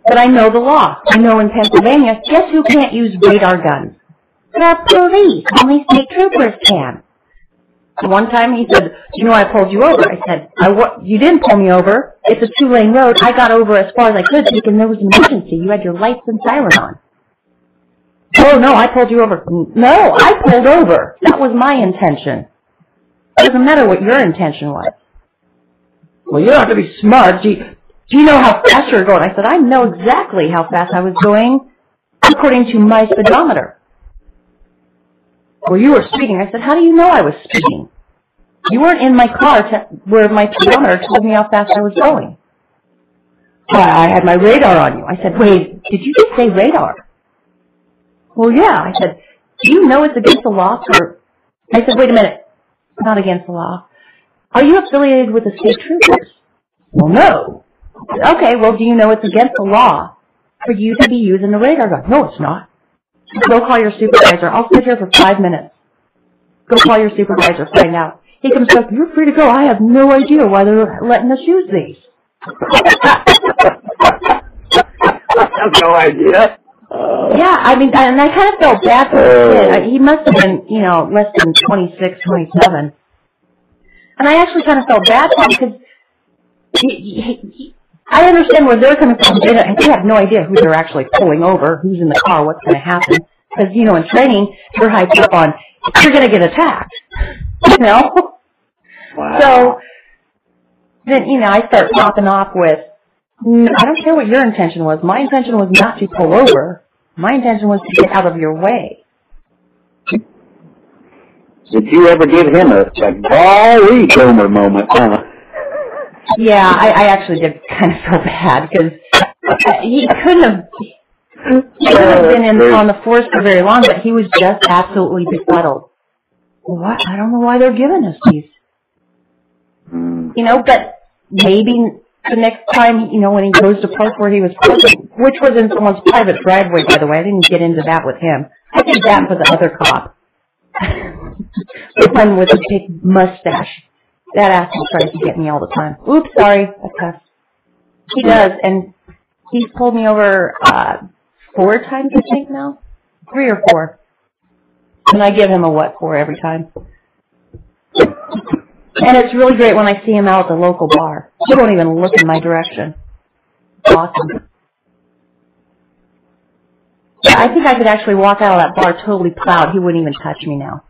But I know the law. I know in Pennsylvania, guess who can't use radar guns? The police. Only state troopers can. One time he said, I pulled you over. I said, you didn't pull me over. It's a 2-lane road. I got over as far as I could because there was an emergency. You had your lights and siren on. Oh, no, I pulled you over. No, I pulled over. That was my intention. It doesn't matter what your intention was. Well, you don't have to be smart. Do you know how fast you're going? I said, I know exactly how fast I was going according to my speedometer. Well, you were speeding. I said, how do you know I was speeding? You weren't in my car where my speedometer told me how fast I was going. I had my radar on you. I said, wait, did you just say radar? Well, yeah. I said, do you know it's against the law for... I said, wait a minute. It's not against the law. Are you affiliated with the state troopers? Well, no. Okay, well, do you know it's against the law for you to be using the radar gun? No, it's not. Go call your supervisor. I'll sit here for 5 minutes. Go call your supervisor. Find out. He comes back, you're free to go. I have no idea why they're letting us use these. I have no idea. Yeah, I mean, and I kind of felt bad for the kid. He must have been, less than 26, 27. And I actually kind of felt bad for him because I understand where they're coming from. They have no idea who they're actually pulling over, who's in the car, what's going to happen. Because, in training, you're hyped up on, you're going to get attacked. Wow. So, then, I start popping off with, I don't care what your intention was. My intention was not to pull over. My intention was to get out of your way. Did you ever give him a golly Gomer moment, huh? Yeah, I actually did kind of feel bad because he couldn't have been on the force for very long, but he was just absolutely befuddled. What? I don't know why they're giving us these. But maybe the next time, when he goes to park where he was parking, which was in someone's private driveway, by the way. I didn't get into that with him. I did that for the other cop. The one with the big mustache. That asshole tries to get me all the time. Oops, sorry, I cussed. He does, and he's pulled me over 4 times, I think now. 3 or 4. And I give him a what for every time. And it's really great when I see him out at the local bar. He won't even look in my direction. Awesome. Yeah, I think I could actually walk out of that bar totally plowed. He wouldn't even touch me now.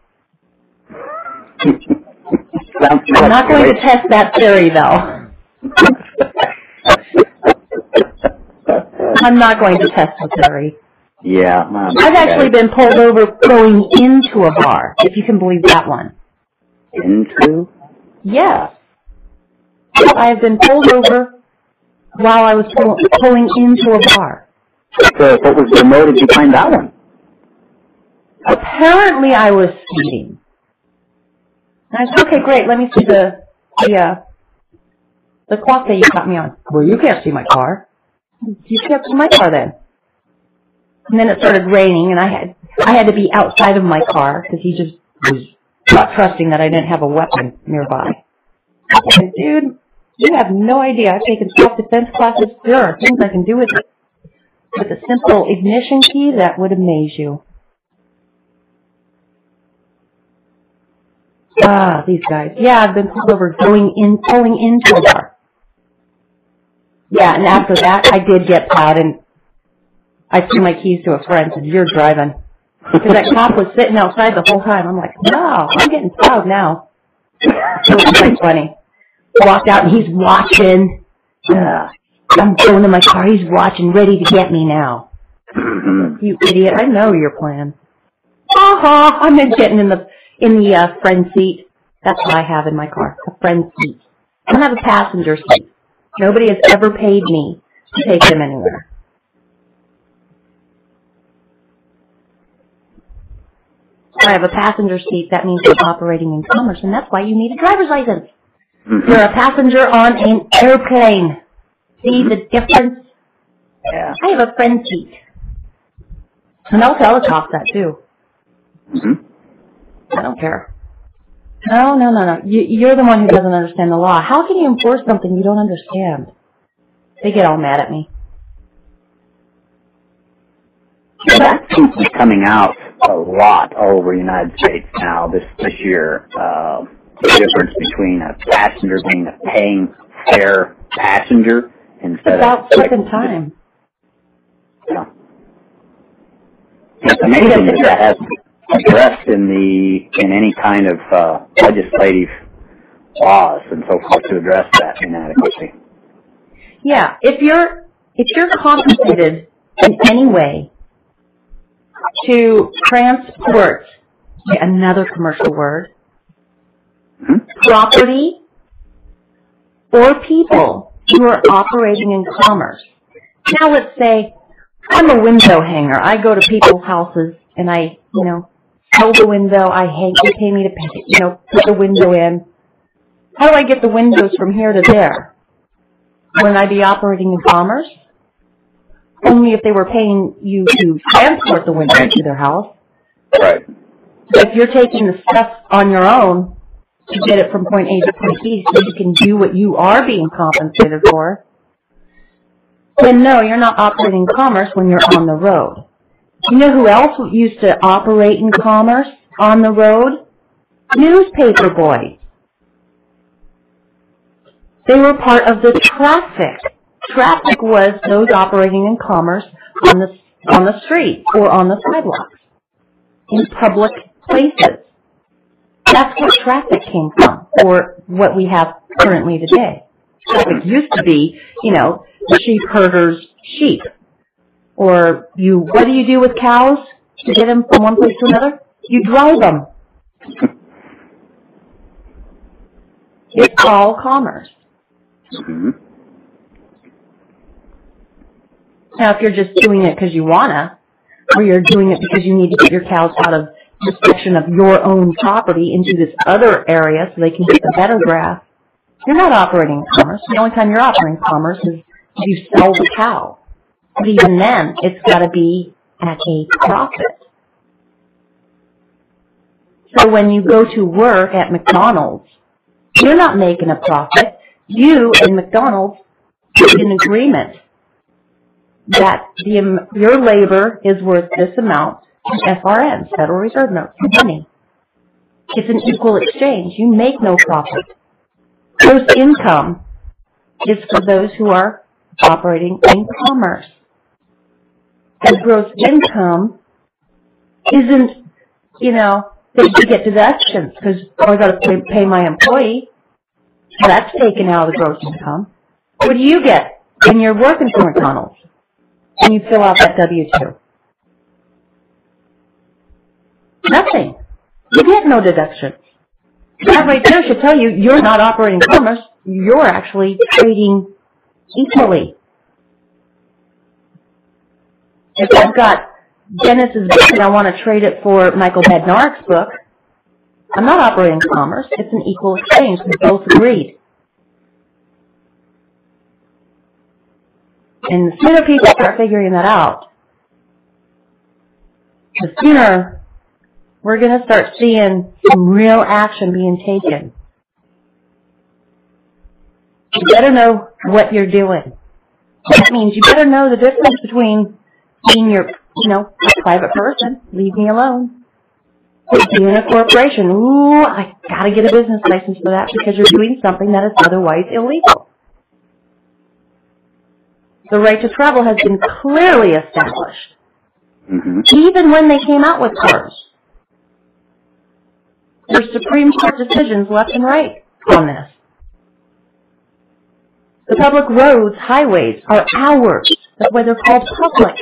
I'm not going to test that theory, though. I'm not going to test the theory. Yeah. I've actually been pulled over going into a bar, if you can believe that one. Into? Yes. I have been pulled over while I was pulling into a bar. So what was the motive behind that one? Apparently I was speeding. And I said, okay, great, let me see the clock that you got me on. Well, you can't see my car. You can't see my car then. And then it started raining, and I had to be outside of my car because he just was not trusting that I didn't have a weapon nearby. I said, dude, you have no idea. I've taken self-defense classes. There are things I can do with it. With a simple ignition key that would amaze you. Ah, these guys. Yeah, I've been pulled over pulling into a bar. Yeah, and after that, I did get plowed, and I threw my keys to a friend and said, you're driving. Because that cop was sitting outside the whole time. I'm like, no, I'm getting plowed now. It was quite funny. Walked out, and he's watching. I'm going to my car. He's watching, ready to get me now. You idiot. I know your plan. I'm getting in the friend seat. That's what I have in my car, a friend seat. I don't have a passenger seat. Nobody has ever paid me to take them anywhere. If I have a passenger seat, that means I'm operating in commerce, and that's why you need a driver's license. Mm-hmm. You're a passenger on an airplane. See the difference? Yeah. I have a friend seat. And I'll teletalk that, too. Mm-hmm. I don't care. No. You're the one who doesn't understand the law. How can you enforce something you don't understand? They get all mad at me. That seems to be coming out a lot all over the United States now this year. The difference between a passenger being a paying fare passenger instead about second time. Yeah. It's amazing that hasn't addressed in any kind of legislative laws and so forth to address that inadequacy. Yeah, if you're compensated in any way to transport, another commercial word, property or people who are operating in commerce. Now let's say I'm a window hanger. I go to people's houses and I, sell the window. They pay me to, put the window in. How do I get the windows from here to there? Wouldn't I be operating in commerce? Only if they were paying you to transport the window to their house. Right. But if you're taking the stuff on your own to get it from point A to point B so you can do what you are being compensated for, then no, you're not operating commerce when you're on the road. You know who else used to operate in commerce on the road? Newspaper boys. They were part of the traffic. Traffic was those operating in commerce on the street or on the sidewalks, in public places. That's where traffic came from, or what we have currently today. Traffic used to be, the sheep herder's sheep. Or what do you do with cows to get them from one place to another? You drive them. It's all commerce. Mm-hmm. Now, if you're just doing it because you wanna, or you're doing it because you need to get your cows out of this section of your own property into this other area so they can get the better grass, you're not operating in commerce. The only time you're operating commerce is if you sell the cow. But even then, it's got to be at a profit. So when you go to work at McDonald's, you're not making a profit. You and McDonald's make an agreement that your labor is worth this amount in FRNs, Federal Reserve Notes, money. It's an equal exchange. You make no profit. Gross income is for those who are operating in commerce. And gross income isn't, that you get deductions because I got to pay my employee. That's taken out of the gross income. What do you get when you're working for McDonald's and you fill out that W-2? Nothing. You get no deductions. That right there should tell you you're not operating commerce. You're actually trading equally. If I've got Dennis's book and I want to trade it for Michael Bednarik's book, I'm not operating commerce. It's an equal exchange. We both agreed. And the sooner people start figuring that out, the sooner we're going to start seeing some real action being taken. You better know what you're doing. That means you better know the difference between being a private person, leave me alone, and being a corporation. Ooh, I got to get a business license for that because you're doing something that is otherwise illegal. The right to travel has been clearly established, even when they came out with cars. There's Supreme Court decisions left and right on this. The public roads, highways, are ours. That's why they're called public.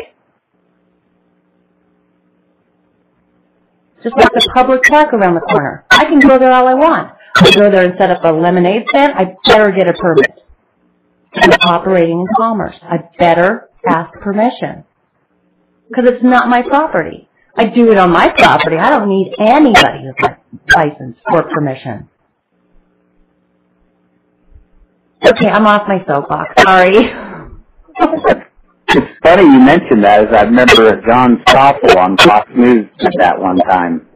Just like the public park around the corner. I can go there all I want. I go there and set up a lemonade stand, I better get a permit. I'm operating in commerce. I better ask permission. Because it's not my property. I do it on my property. I don't need anybody's license or permission. Okay, I'm off my soapbox. Sorry. It's funny you mentioned that, as I remember John Stoffel on Fox News did that one time.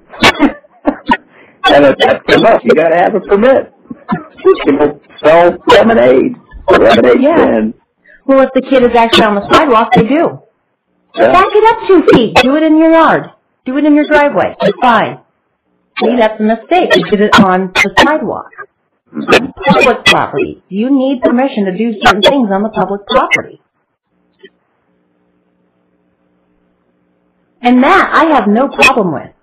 And that's enough. You got to have a permit. People sell lemonade. Stand. Well, if the kid is actually on the sidewalk, they do. Yeah. Back it up 2 feet. Do it in your yard. Do it in your driveway. It's fine. See, that's a mistake. You did it on the sidewalk. Public property. You need permission to do certain things on the public property. And that I have no problem with.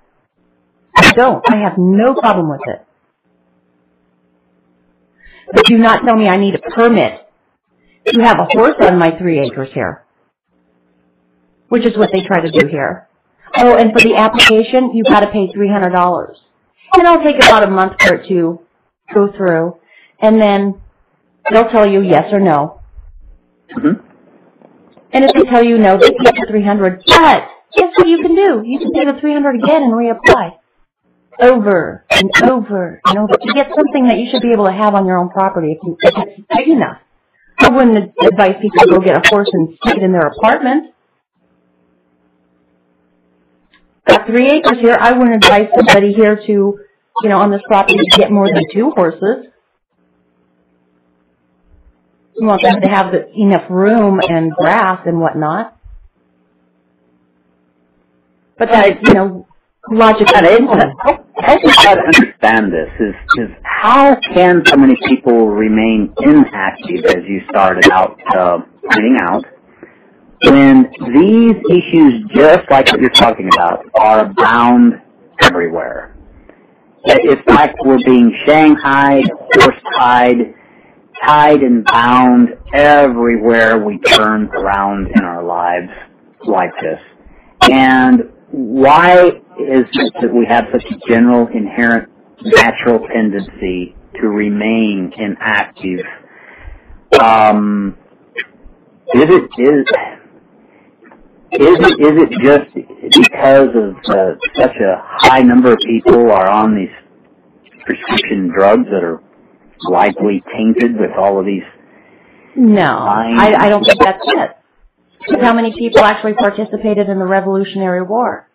I don't. I have no problem with it. But do not tell me I need a permit to have a horse on my 3 acres here, which is what they try to do here. Oh, and for the application, you've got to pay $300. And it'll take about a month for it to go through, and then they'll tell you yes or no. Mm-hmm. And if they tell you no, they pay the $300. But guess what you can do? You can pay the $300 again and reapply. Over and over and over to get something that you should be able to have on your own property if it's big enough. I wouldn't advise people to go get a horse and stick it in their apartment. Got 3 acres here. I wouldn't advise somebody here to, on this property to get more than 2 horses. You want them to have enough room and grass and whatnot. But that, logic that is. I just try to understand this is how can so many people remain inactive, as you started out pointing out, when these issues, just like what you're talking about, are abound everywhere. It's like we're being shanghaied, horse-tied, tied and bound everywhere we turn around in our lives like this. And why is it that we have such a general, inherent, natural tendency to remain inactive? Is it just because of such a high number of people are on these prescription drugs that are likely tainted with all of these? No, I don't think that's it. Look how many people actually participated in the Revolutionary War.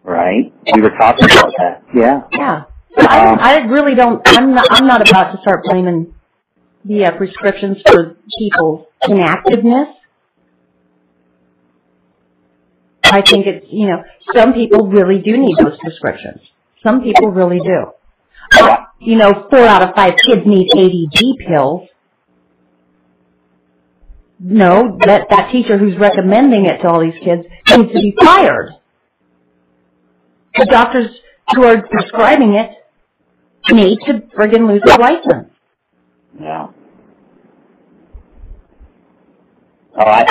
Right. We were talking about that. Yeah. Yeah. I really don't. I'm not about to start blaming the prescriptions for people's inactiveness. I think it's, some people really do need those prescriptions. Some people really do. 4 out of 5 kids need ADD pills. No, that teacher who's recommending it to all these kids needs to be fired. The doctors who are prescribing it need to friggin' lose their license. Yeah. Oh, I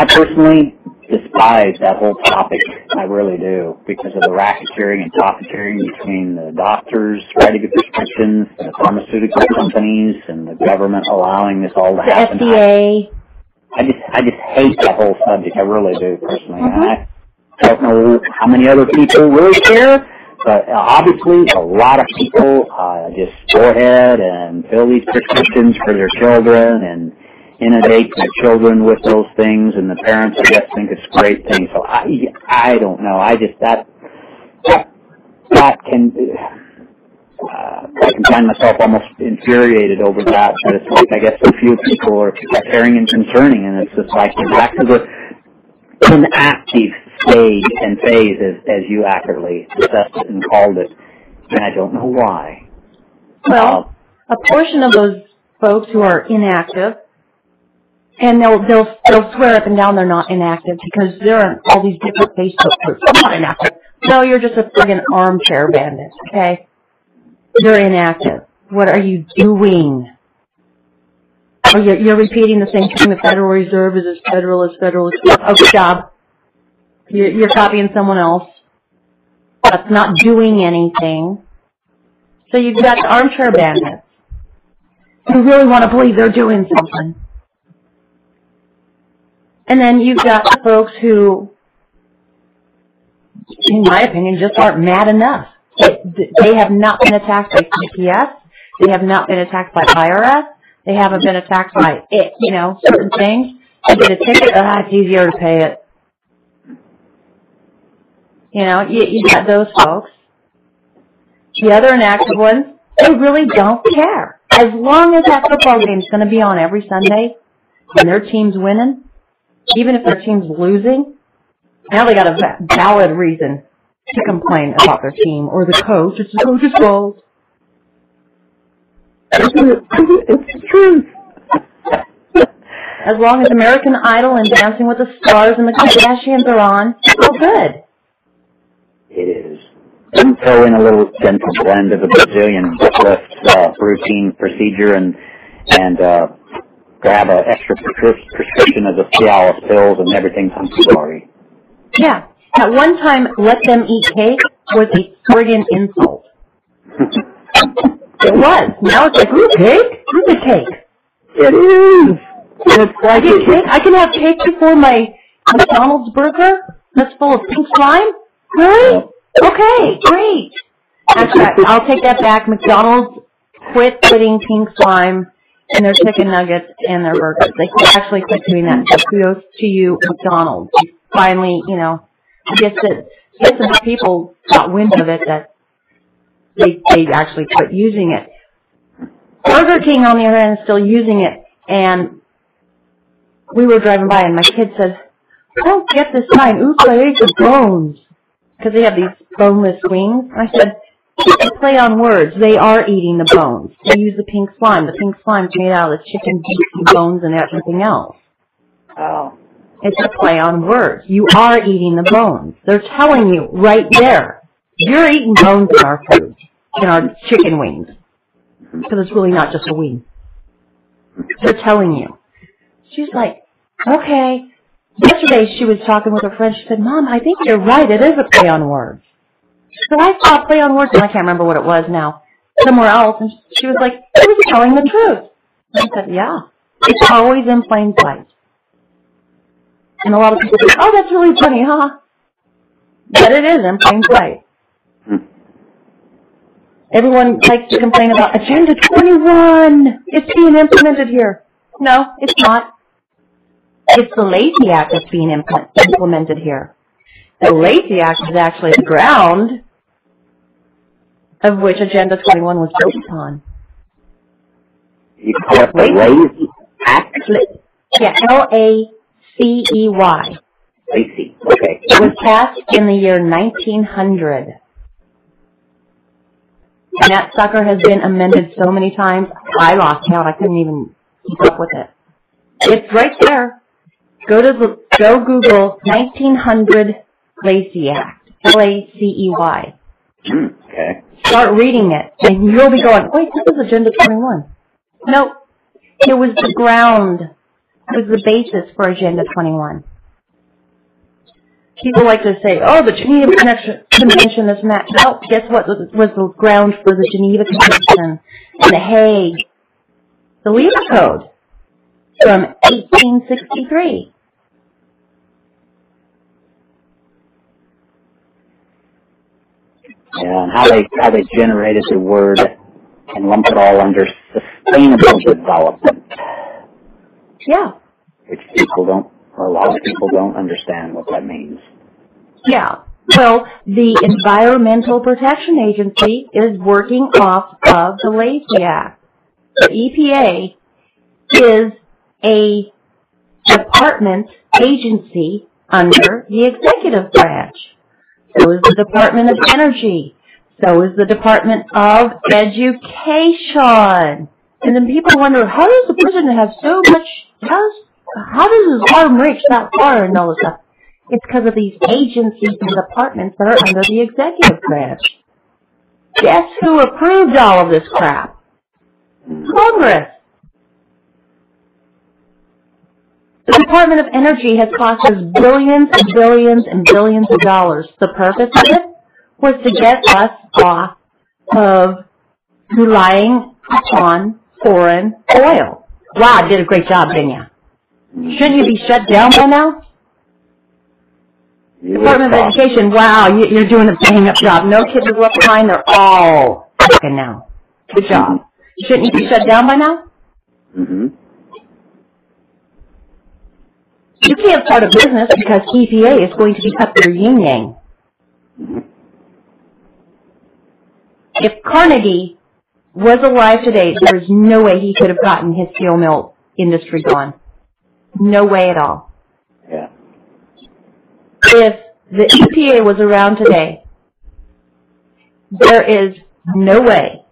personally despise that whole topic. I really do, because of the racketeering and profiteering between the doctors writing the prescriptions, the pharmaceutical companies, and the government allowing this all to happen. The FDA. I just hate that whole subject. I really do, personally. I don't know how many other people really care, but obviously a lot of people just go ahead and fill these prescriptions for their children and inundate their children with those things, and the parents, I guess, think it's a great thing. So I don't know. I can find myself almost infuriated over that. But it's like, I guess, a few people are caring and concerning, and it's just like you're back to the inactive stage and phase, as you accurately assessed it and called it, and I don't know why. Well, a portion of those folks who are inactive, and they'll swear up and down they're not inactive because they're on all these different Facebook groups. I'm not inactive. No, you're just a friggin' armchair bandit, okay? You're inactive. What are you doing? Oh, you're repeating the same thing. The Federal Reserve is as federal as federal. Oh, good job. You're copying someone else. That's not doing anything. So you've got the armchair bandits. who really want to believe they're doing something. And then you've got the folks who, in my opinion, just aren't mad enough. They have not been attacked by CPS. They have not been attacked by IRS. They haven't been attacked by, certain things. You get a ticket, it's easier to pay it. You got those folks. The other inactive ones, they really don't care. As long as that football game's going to be on every Sunday and their team's winning, even if their team's losing, now they got a valid reason to complain about their team or the coach. It's the coach's fault. It's the truth. As long as American Idol and Dancing with the Stars and the Kardashians are on, it's all good. It is. And throw in a little gentle blend of a Brazilian lift routine procedure and grab an extra prescription of the Cialis pills and everything's hunky-dory. Yeah. At one time, let them eat cake was a friggin' insult. It was. Now it's like, ooh, cake? Who's the cake? It is. It's like cake. I can have cake before my McDonald's burger that's full of pink slime? Really? Okay, great. Actually, I'll take that back. McDonald's quit putting pink slime in their chicken nuggets and their burgers. They actually quit doing that. So kudos to you, McDonald's. You finally, I guess enough people got wind of it that they actually quit using it. Burger King, on the other hand, is still using it. And we were driving by, and my kid said, "Don't get this sign. Oops, I ate the bones." Because they have these boneless wings. And I said, it's a play on words. They are eating the bones. They use the pink slime. The pink slime's made out of the chicken beef bones and everything else. Oh. It's a play on words. You are eating the bones. They're telling you right there. You're eating bones in our food, in our chicken wings. Because it's really not just a wing. They're telling you. She's like, okay. Yesterday she was talking with her friend. She said, "Mom, I think you're right. It is a play on words." She said, "I saw a play on words," and I can't remember what it was now, somewhere else. And she was like, "It was telling the truth." And I said, "Yeah, it's always in plain sight." And a lot of people say, "Oh, that's really funny, huh?" But it is in plain sight. Everyone likes to complain about Agenda 21. It's being implemented here. No, it's not. It's the Lazy Act that's being implemented here. The Lazy Act is actually the ground of which Agenda 21 was built upon. You call it the Lazy Act? Yeah, L-A-C-E-Y. Lazy, okay. It was passed in the year 1900. And that sucker has been amended so many times, I lost count. I couldn't even keep up with it. It's right there. Go Google 1900 Lazy Act, L-A-C-E-Y. Okay. Start reading it, and you'll be going, wait, this is Agenda 21. Nope. It was the ground. It was the basis for Agenda 21. People like to say, oh, the Geneva Convention is not. No, guess what was the ground for the Geneva Convention and the Hague? The Leader Code from 1863. Yeah, and how they generated the word and lumped it all under sustainable development. Yeah. Which a lot of people don't understand what that means. Yeah. Well, the Environmental Protection Agency is working off of the Lazy Act. The EPA is a department agency under the executive branch. So is the Department of Energy. So is the Department of Education. And then people wonder, how does the president have so much, how does his arm reach that far and all this stuff? It's because of these agencies and departments that are under the executive branch. Guess who approved all of this crap? Congress. The Department of Energy has cost us billions and billions and billions of dollars. The purpose of it was to get us off of relying upon foreign oil. Wow, I did a great job, didn't you? Shouldn't you be shut down by now? Department of Education, wow, you're doing a bang-up job. No kids are left behind. They're all working now. Good job. Shouldn't you be shut down by now? Mm-hmm. You can't start a business because EPA is going to be up your yin-yang. Mm-hmm. If Carnegie was alive today, there is no way he could have gotten his steel mill industry gone. No way at all. Yeah. If the EPA was around today, there is no way,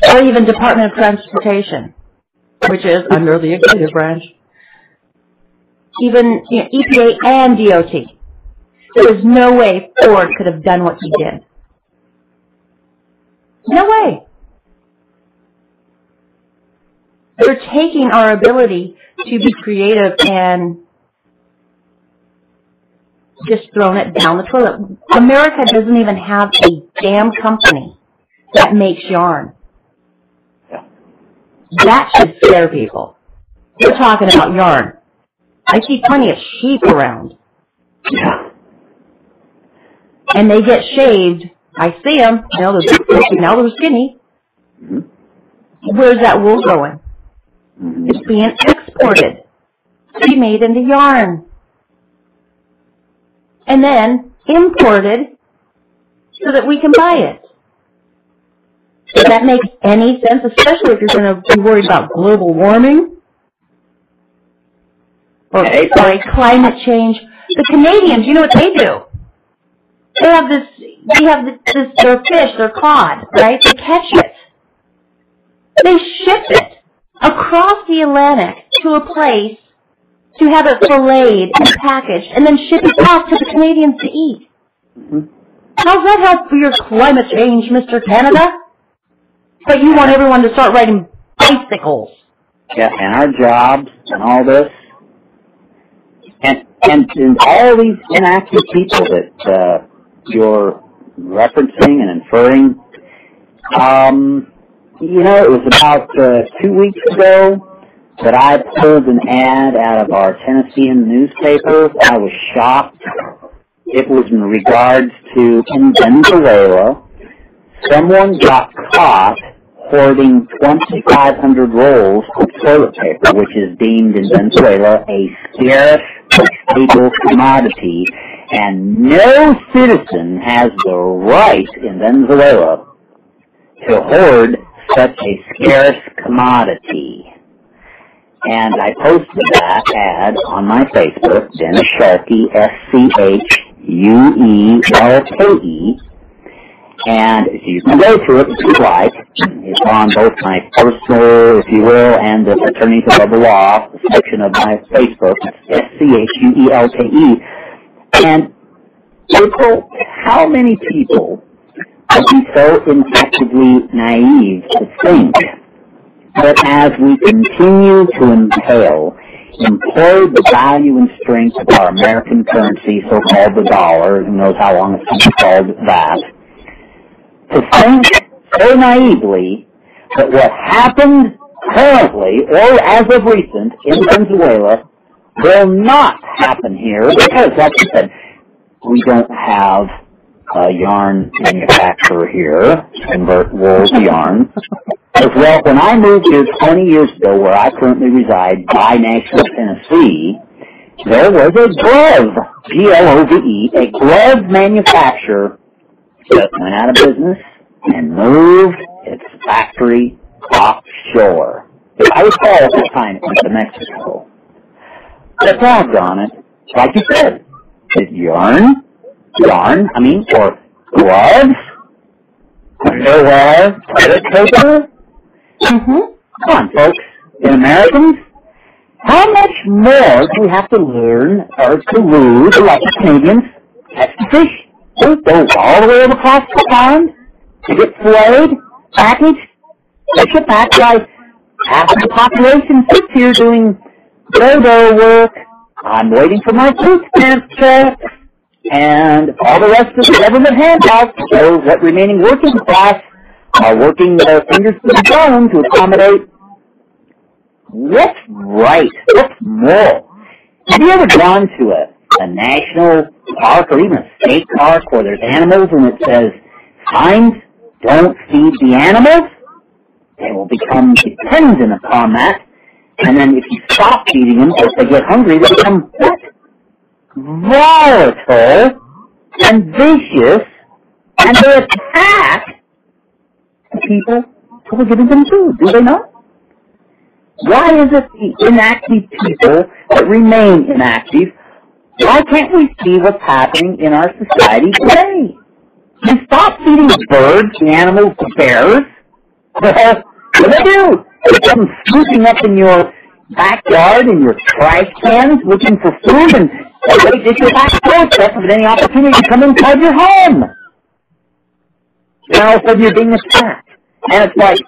or even Department of Transportation, which is under the executive branch, even EPA and DOT, there is no way Ford could have done what he did. No way. They're taking our ability to be creative and just throwing it down the toilet. America doesn't even have a damn company that makes yarn. Yeah. That should scare people. We're talking about yarn. I see plenty of sheep around. Yeah. And they get shaved. I see them. Now they're skinny. Mm-hmm. Where's that wool going? Mm-hmm. It's being exported to be made into yarn. And then imported so that we can buy it. Does that make any sense, especially if you're going to be worried about global warming? Or, climate change. The Canadians, you know what they do? They have this, their fish, their cod, right? They catch it. They ship it across the Atlantic to a place to have it filleted and packaged and then ship it back to the Canadians to eat. Mm-hmm. How's that help for your climate change, Mr. Canada? But you want everyone to start riding bicycles. Yeah, and our jobs and all this, and all these inactive people that you're referencing and inferring. It was about 2 weeks ago that I pulled an ad out of our Tennessean newspaper. I was shocked. It was in regards to, in Venezuela, someone got caught hoarding 2,500 rolls of toilet paper, which is deemed in Venezuela a scarce, staple commodity, and no citizen has the right in Venezuela to hoard such a scarce commodity. And I posted that ad on my Facebook, Dennis Scheulke, Scheulke, and you can go to it if you like. It's on both my personal, if you will, and the Attorneys Above the Law section of my Facebook. It's Scheulke. And April, how many people would be so inactively naive to think that as we continue to employ the value and strength of our American currency, so-called the dollar, who knows how long it's been called that, to think so naively that what happened currently, or as of recent, in Venezuela, will not happen here, because, like you said, we don't have a yarn manufacturer here to convert wool to yarn. As well, when I moved here 20 years ago, where I currently reside, by Nashville, Tennessee, there was a glove, Glove, a glove manufacturer that went out of business and moved its factory offshore. If I recall at the time, it went to Mexico. The doggone it, like you said, is yarn, or gloves, underwear, toilet paper. Mm-hmm. Come on, folks, in Americans, how much more do we have to learn or to lose, like the Canadians, catch the fish? They go all the way across the pond to get filleted, packaged, they ship back. Like half of the population sits here doing dodo work. I'm waiting for my food stamp check, and all the rest of the government handouts to show what remaining working class are working their fingers to the bone to accommodate what's right, what's moral. Have you ever gone to a national park or even a state park where there's animals and it says, signs, don't feed the animals? They will become dependent upon that. And then if you stop feeding them, if they get hungry, they become volatile and vicious, and they attack the people who are giving them food. Do they not? Why is it the inactive people that remain inactive? Why can't we see what's happening in our society today? You stop feeding the birds, the animals, the bears. Well, what do? They come swooping up in your backyard, in your trash cans, looking for food, and they get your back doorstep with any opportunity to come inside your home. And all of a sudden you're being attacked. And it's like,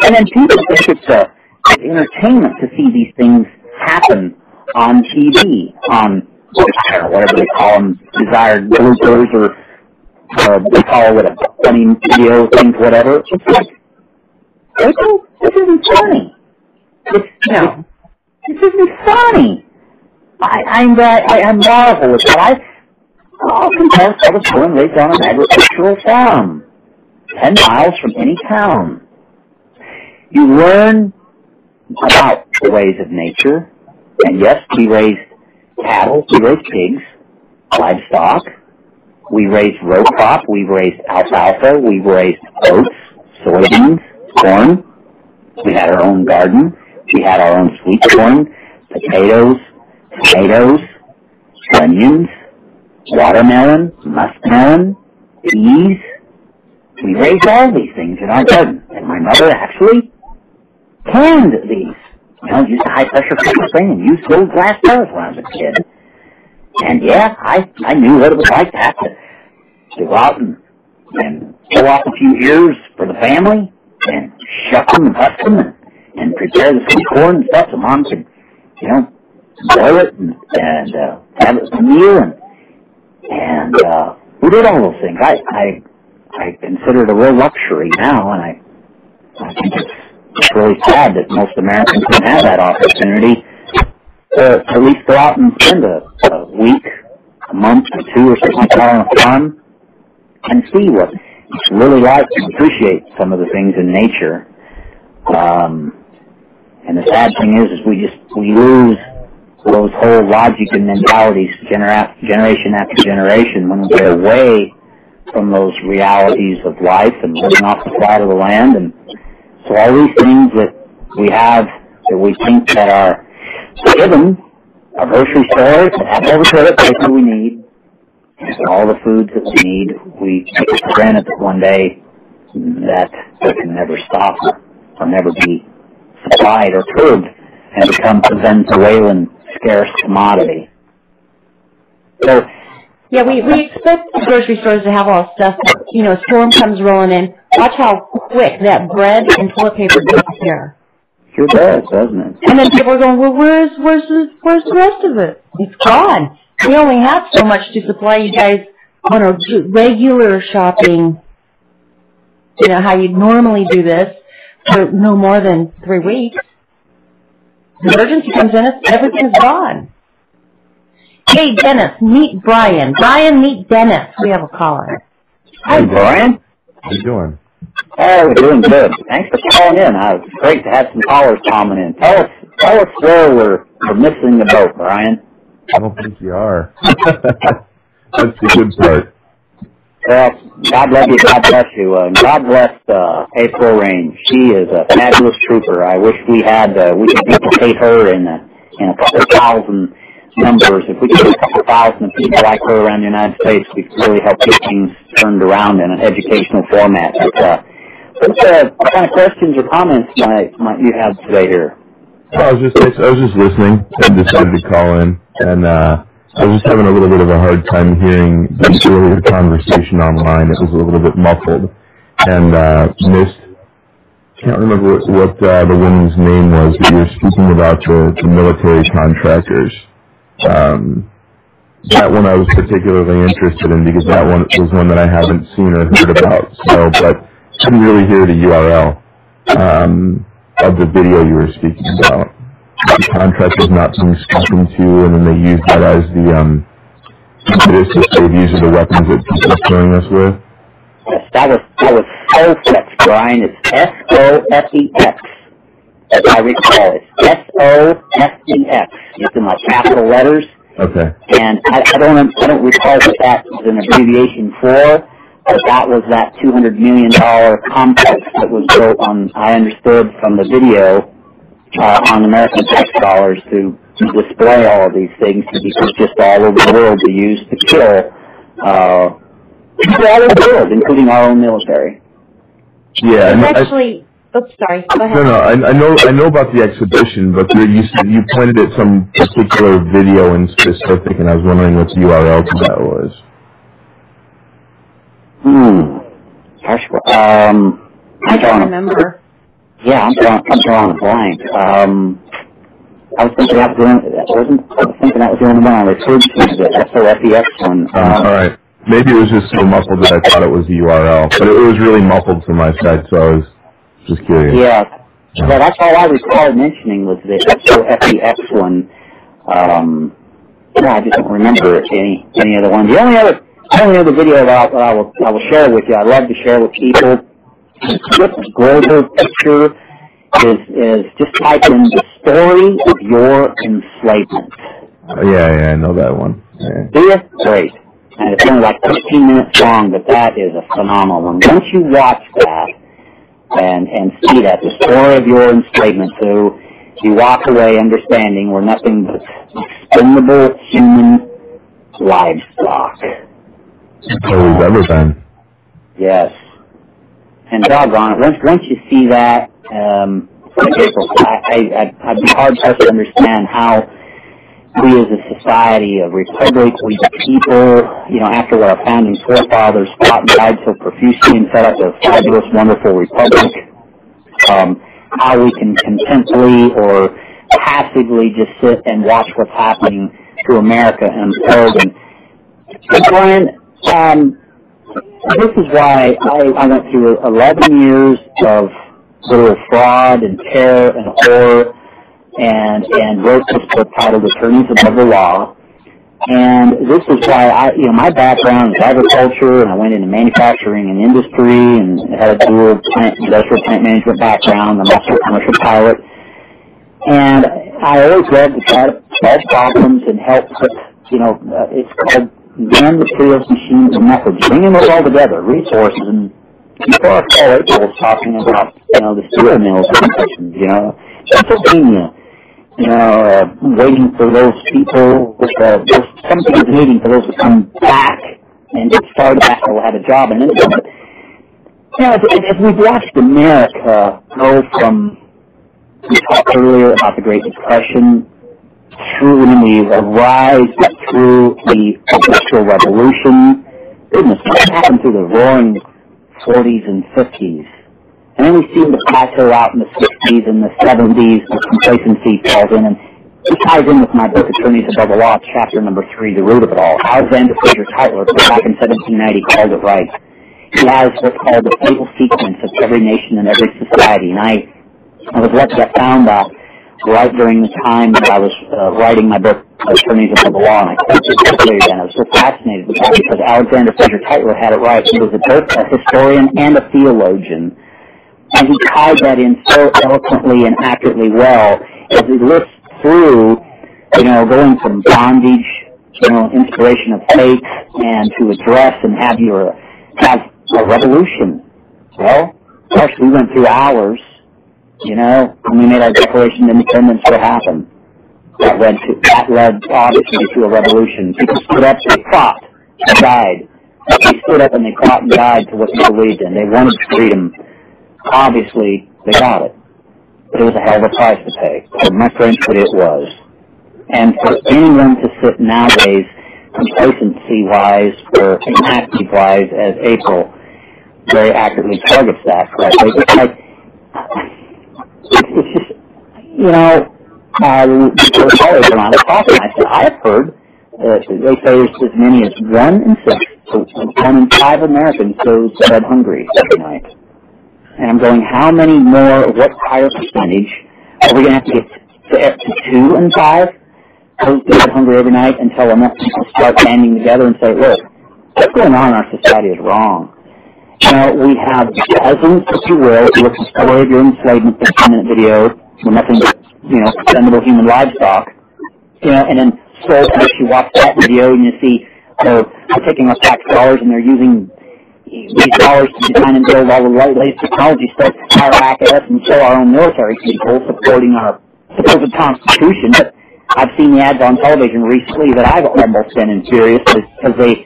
and then people think it's entertainment to see these things happen on TV, on, I don't know, whatever they call them, desired bloopers, or they call it a funny video, things, whatever. It's like, this isn't funny. This isn't funny. I marvel at that. I'll confess I was born and raised on an agricultural farm, 10 miles from any town. You learn about the ways of nature, and yes, we raised cattle, we raised pigs, livestock, we raised row crop, we raised alfalfa, we raised oats, soybeans, corn, we had our own garden, we had our own sweet corn, potatoes, tomatoes, onions, watermelon, muskmelon, peas. We raised all these things in our garden, and my mother actually canned these. You know, used a high-pressure cooker thing and used little glass jars when I was a kid. And yeah, I knew what it was like to have to go out and pull off a few ears for the family and shuck them and husk them and prepare the sweet corn and stuff so Mom could, boil it and have it as a meal. And we did all those things. I consider it a real luxury now, and I think it's really sad that most Americans don't have that opportunity to at least go out and spend a week, a month, or two, or something like that on a farm and see what it's really like to appreciate some of the things in nature. And the sad thing is we lose those whole logic and mentalities generation after generation when we get away from those realities of life and living off the flat of the land. And so all these things that we have that we think that are given, our grocery stores that have every toilet paper we need, and all the foods that we need, we take it for granted that one day that can never stop or never be supplied or curbed and become a Venezuelan scarce commodity. So, yeah, we expect the grocery stores to have all the stuff. A storm comes rolling in. Watch how quick that bread and toilet paper disappear. Sure does, doesn't it? And then people are going, well, where's the rest of it? It's gone. We only have so much to supply you guys on a regular shopping, how you normally do this for no more than 3 weeks. The emergency comes in, everything's gone. Hey, Dennis, meet Brian. Brian, meet Dennis. We have a caller. Hi, Brian. How you doing? Oh, we're doing good. Thanks for calling in. It's great to have some callers calling in. Tell us where we're missing the boat, Brian. I don't think you are. That's the good part. Well, God love you, God bless you, and God bless April Rain. She is a fabulous trooper. I wish we could duplicate her in a couple thousand numbers. If we could get a couple thousand people like her around the United States, we could really help get things turned around in an educational format. But, what kind of questions or comments might you have today here? Well, I was just listening and decided to call in, and I was just having a little bit of a hard time hearing the earlier conversation online. It was a little bit muffled, and can't remember what the woman's name was, but you were speaking about the military contractors. That one I was particularly interested in because that one was one that I haven't seen or heard about. So, but couldn't really hear the URL of the video you were speaking about. The contract is not being spoken to, and then they use that as the impetus to say these are the weapons that people are killing us with. Yes, that was Scheulke, Brian. It's SOFEX, as I recall. It's SOFEX. It's in like capital letters. Okay. And I don't recall what that was an abbreviation for, but that was that $200 million complex that was built on, I understood from the video, on American tax dollars to display all of these things to be purchased all over the world to use to kill people all over the world, including our own military. Yeah. It's actually... Oops, sorry. Go ahead. No, I know about the exhibition, but you pointed at some particular video in specific, and I was wondering what the URL to that was. Gosh, I don't remember. Yeah, I'm drawing a blank. I was thinking that was the only one I referred to, the SOFEX one. All right. Maybe it was just so muffled that I thought it was the URL, but it was really muffled from my side, so I was just curious. Yeah. Well, that's all I recall mentioning was the SOFEX one. Yeah, I just don't remember any other one. The only other video that I will share with you, I love to share with people, this global picture is just type in the story of your enslavement. Yeah, I know that one. Yeah. Do you? Great. And it's only like 15 minutes long, but that is a phenomenal one. Once you watch that and see that, the story of your enslavement, so you walk away understanding we're nothing but expendable human livestock. That's all we've ever been. Yes. And doggone it, once you see that, I'd be hard-pressed to understand how we as a society, a republic, we the people, after what our founding forefathers fought and died so profusely and set up a fabulous, wonderful republic, how we can contently or passively just sit and watch what's happening to America unfold. And Brian, this is why I went through 11 years of literal fraud and terror and horror and wrote this book titled Attorneys Above the Law. And this is why my background is agriculture, and I went into manufacturing and industry and had a dual industrial plant management background. I'm also a commercial pilot. And I always loved to try to solve problems and help put, it's called man, materials, machines, and methods, bringing those all together, resources. And before Paul April was talking about, the steel mills, Pennsylvania, waiting for those people, something is waiting for those to come back and get started back or have a job and income. As we've watched America go from, we talked earlier about the Great Depression, through the rise through the Industrial Revolution. Goodness, what happened through the roaring 40s and 50s? And then we seem to plateau out in the 60s and the 70s, the complacency falls in, and this ties in with my book, Attorneys Above the Law, chapter number 3, The Root of It All. Alexander Fraser Tytler, back in 1790, called it right. He has what's called the fatal sequence of every nation and every society, and I was lucky I found that right during the time that I was writing my book, Attorneys Above the Law, and I quoted it again. I was so fascinated with that because Alexander Fraser Tytler had it right. He was both a historian and a theologian, and he tied that in so eloquently and accurately well as he lists through, going from bondage, inspiration of faith, and to address and have a revolution. Well, of course, we went through ours. When we made our Declaration of Independence, what happened? That led obviously to a revolution. People stood up, they fought, they died. They stood up and they fought and died for what they believed in. They wanted freedom. Obviously, they got it. But it was a hell of a price to pay. For my French, but it was. And for anyone to sit nowadays, complacency-wise or inactive-wise, as April very accurately targets that correctly, it's like, it's just, before colleagues and I was talking, I said, I have heard they say there's as many as 1 in 6, so 1 in 5 Americans goes to bed hungry every night. And I'm going, how many more, what higher percentage are we going to have to get to 2 and 5? Those that get hungry every night until enough people start banding together and say, look, what's going on in our society is wrong. You know, we have peasants, if you will, who look at the story of your enslavement 15-minute video with nothing but, you know, expendable human livestock. You know, and then so you watch that video and you see they're taking our tax dollars and they're using these dollars to design and build all the latest technology stuff to fire back at us and show our own military people supporting our supposed Constitution. But I've seen the ads on television recently that I've almost been infurious because they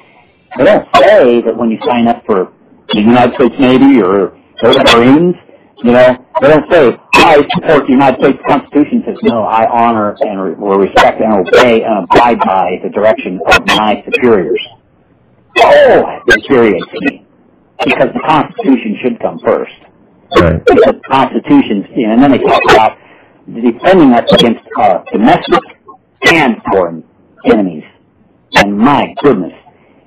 don't say that when you sign up for the United States Navy or the Marines, you know, they don't say, I support the United States Constitution. Says, no, I honor and will respect and obey and abide by the direction of my superiors. Oh, it infuriates me. Because the Constitution should come first. Right. Because the Constitution's, you know, and then they talk about defending us against domestic and foreign enemies. And my goodness,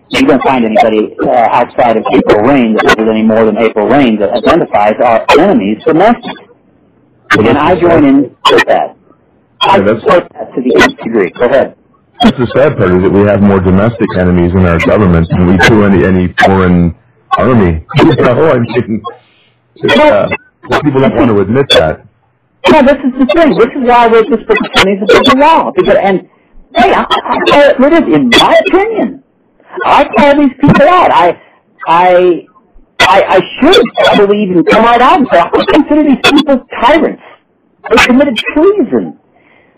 you don't find anybody outside of April Rain that does any more than April Rain that identifies our enemies domestic. And I join in with that. I support that to the nth degree. Go ahead. That's the sad part, is that we have more domestic enemies in our government than we do any foreign army. You know, I mean, people don't want to admit that. Yeah, this is the thing. This is why I wrote this book, Pennies of the Law. And, hey, I call it rid of, in my opinion. I call these people out. I should probably even come right out and say, I consider these people tyrants. They committed treason.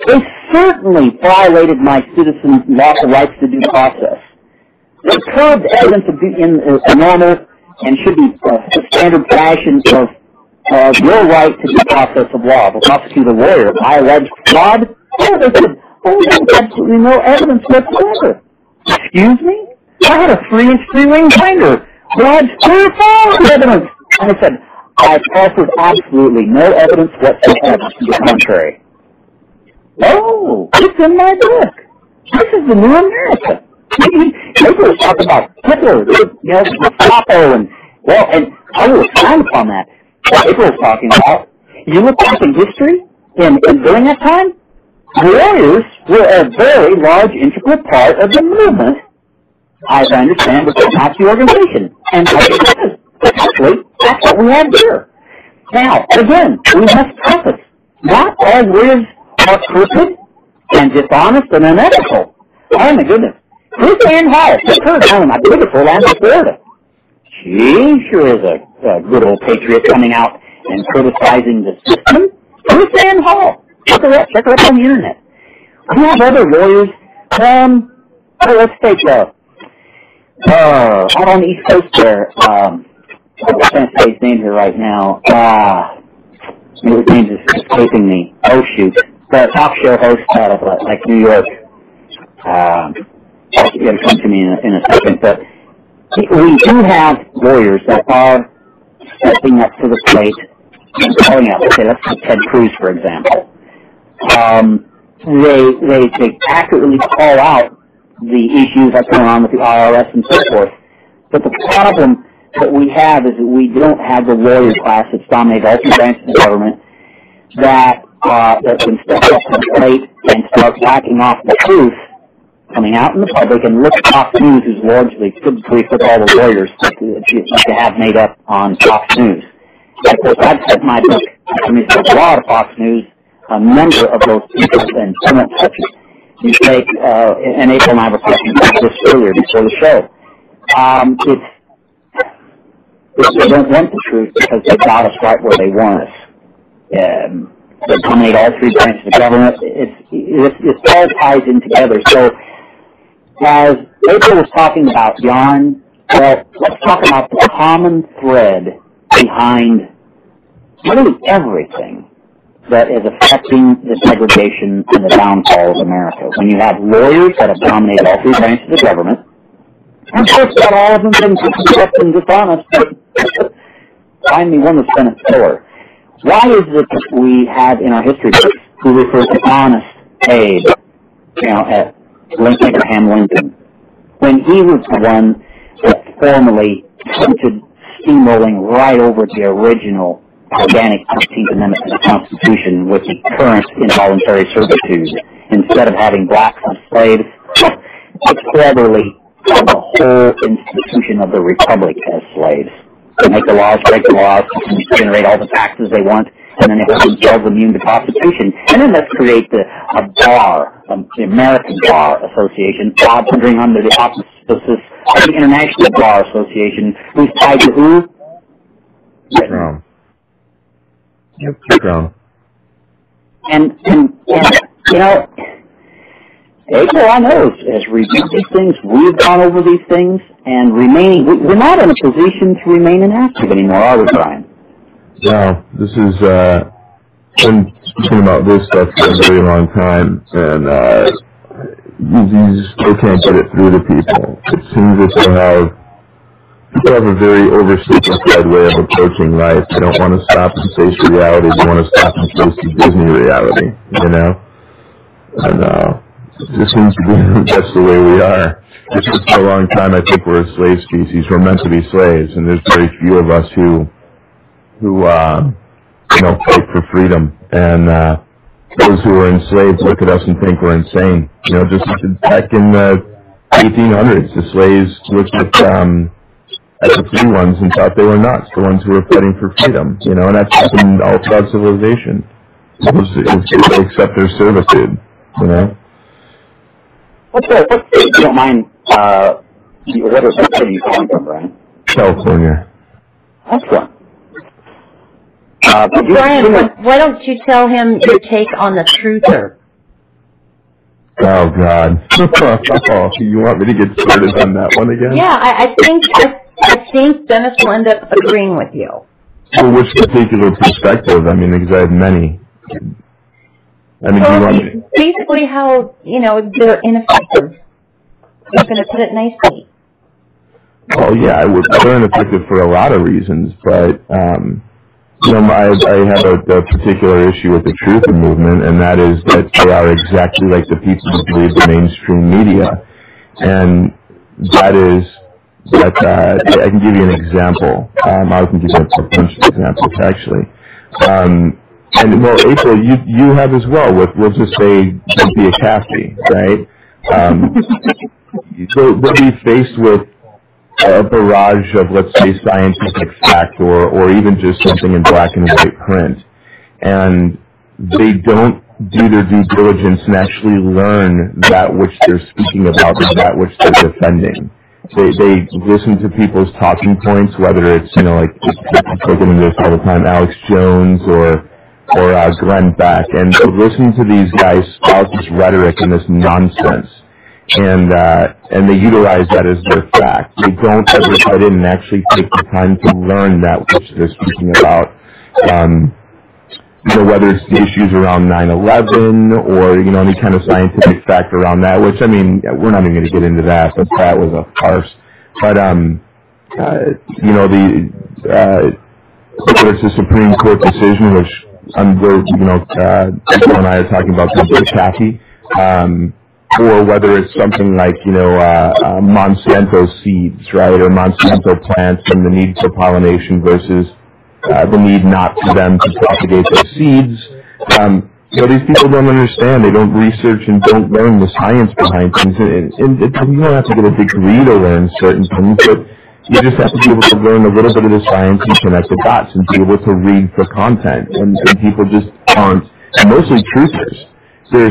They certainly violated my citizens' lawful rights to due process. They curbed evidence in a normal and should be a standard fashion of your right to due process of law. The prosecutor lawyer, I alleged fraud. Oh, they said, there's absolutely no evidence whatsoever. Excuse me? I had a 3-inch 3-ring binder. Well, it's clear false evidence. And I said, I offered absolutely no evidence whatsoever to the contrary. Oh, it's in my book. This is the new America. People talk about Hitler, you know, Gestapo, and, well, and I will expand upon that. What Hitler's talking about, you look back in history, and during that time, warriors were a very large, integral part of the movement, as I understand, with the Nazi organization. And actually, that's what we have here. Now, again, we must preface, not all warriors are crooked and dishonest and unethical. Oh my goodness. Ruth Ann Hall, took her down in my beautiful land of Florida. She sure is a good old patriot coming out and criticizing the system. Ruth Ann Hall. Check her up on the internet. We have other lawyers. Let's take out on the East Coast there. I can't say his name here right now. His name is escaping me. Oh shoot. The talk show host out of like New York. It'll come to me in a second, but we do have lawyers that are stepping up to the plate and calling out. Okay, let's take Ted Cruz, for example. They accurately call out the issues that's going on with the IRS and so forth. But the problem that we have is that we don't have the lawyer class that's dominated all three branches of the government that can step up to the plate and start backing off the truth coming out in the public, and look at Fox News, who's largely typically with all the lawyers that you have made up on Fox News. And of course, I've sent my book, a lot of Fox News, a number of those people, and someone such as you take, and April and I were talking about this earlier before the show. They don't want the truth because they got us right where they want us. They dominate all three branches of government. It all ties in together. So, as April was talking about yarn, well, let's talk about the common thread behind really everything that is affecting the degradation and the downfall of America. When you have lawyers that have dominated all three branches of the government, and of course not all of them have been corrupt and dishonest, but find me one that's been a pillar. Why is it that we have in our history books who refer to Honest Abe, at Abraham Lincoln, when he was the one that formally printed steamrolling right over the original organic 13th Amendment to the Constitution with the current involuntary servitude. Instead of having blacks as slaves, it's cleverly have the whole institution of the Republic as slaves. They make the laws, break the laws, generate all the taxes they want, and then they hold themselves immune to prostitution. And then let's create a bar, the American Bar Association, pondering under the auspices of the International Bar Association, who's tied to who? Crown. Yep, Crown. And you know, April, I know, has reviewed these things. We've gone over these things, and we're not in a position to remain inactive anymore, are we, Brian? No, this is, been speaking about this stuff for a very long time, and you still can't get it through to people. It seems as though people have a very oversimplified way of approaching life. They don't want to stop and face reality. They want to stop and face the Disney reality, you know? And it just seems to be that's the way we are. It's just for a long time, I think we're a slave species. We're meant to be slaves, and there's very few of us who fight for freedom. And those who are enslaved look at us and think we're insane. You know, just back in the 1800s, the slaves looked at the free ones and thought they were nuts, the ones who were fighting for freedom. You know, and that's happened all throughout civilization. They accept their servitude, you know. If you don't mind, what city are you calling from, Brian? California. Excellent. Brian, why don't you tell him your take on the truther? Oh, God. Oh, you want me to get started on that one again? Yeah, I think Dennis will end up agreeing with you. Well, which particular perspective? I mean, because I have many. I mean, basically how, they're ineffective. I'm going to put it nicely. Well, yeah, they're ineffective for a lot of reasons, but, I have a particular issue with the truther movement, and that is that they are exactly like the people who believe the mainstream media. And that is that, I can give you an example. I can give you a bunch of examples, actually. And, well, April, you have as well with, we'll just say, don't be a Catholic, right? They'll be faced with a barrage of, let's say, scientific fact or even just something in black and white print. And they don't do their due diligence and actually learn that which they're speaking about or that which they're defending. They listen to people's talking points, whether it's, like, I'm talking into this all the time, Alex Jones or Glenn Beck, and listen to these guys spout this rhetoric and this nonsense. And they utilize that as their fact. They don't ever cut in and actually take the time to learn that which they're speaking about. Whether it's the issues around 9/11 or, any kind of scientific fact around that, which, I mean, we're not even going to get into that, but that was a farce. But, whether it's a Supreme Court decision, which people and I are talking about the Kathy, or whether it's something like, Monsanto seeds, right, or Monsanto plants and the need for pollination versus the need not for them to propagate their seeds. These people don't understand. They don't research and don't learn the science behind things. And you don't have to get a degree to learn certain things, but you just have to be able to learn a little bit of the science and connect the dots and be able to read the content. And people just aren't, and mostly truthers. They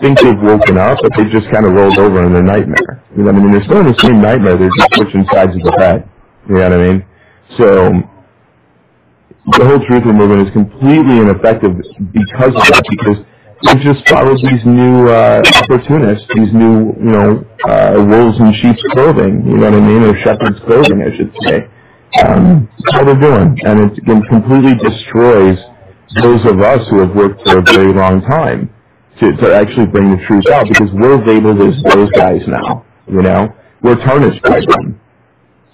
think they've woken up, but they just kind of rolled over in their nightmare. You know what I mean? They're still in the same nightmare. They're just switching sides of the bed. You know what I mean? So the whole truther movement is completely ineffective because of that, because they've just followed these new opportunists, these new, wolves in sheep's clothing, you know what I mean, or shepherd's clothing, I should say. That's all they're doing, and it completely destroys those of us who have worked for a very long time to actually bring the truth out, because we're labeled as those guys now, we're tarnished by them.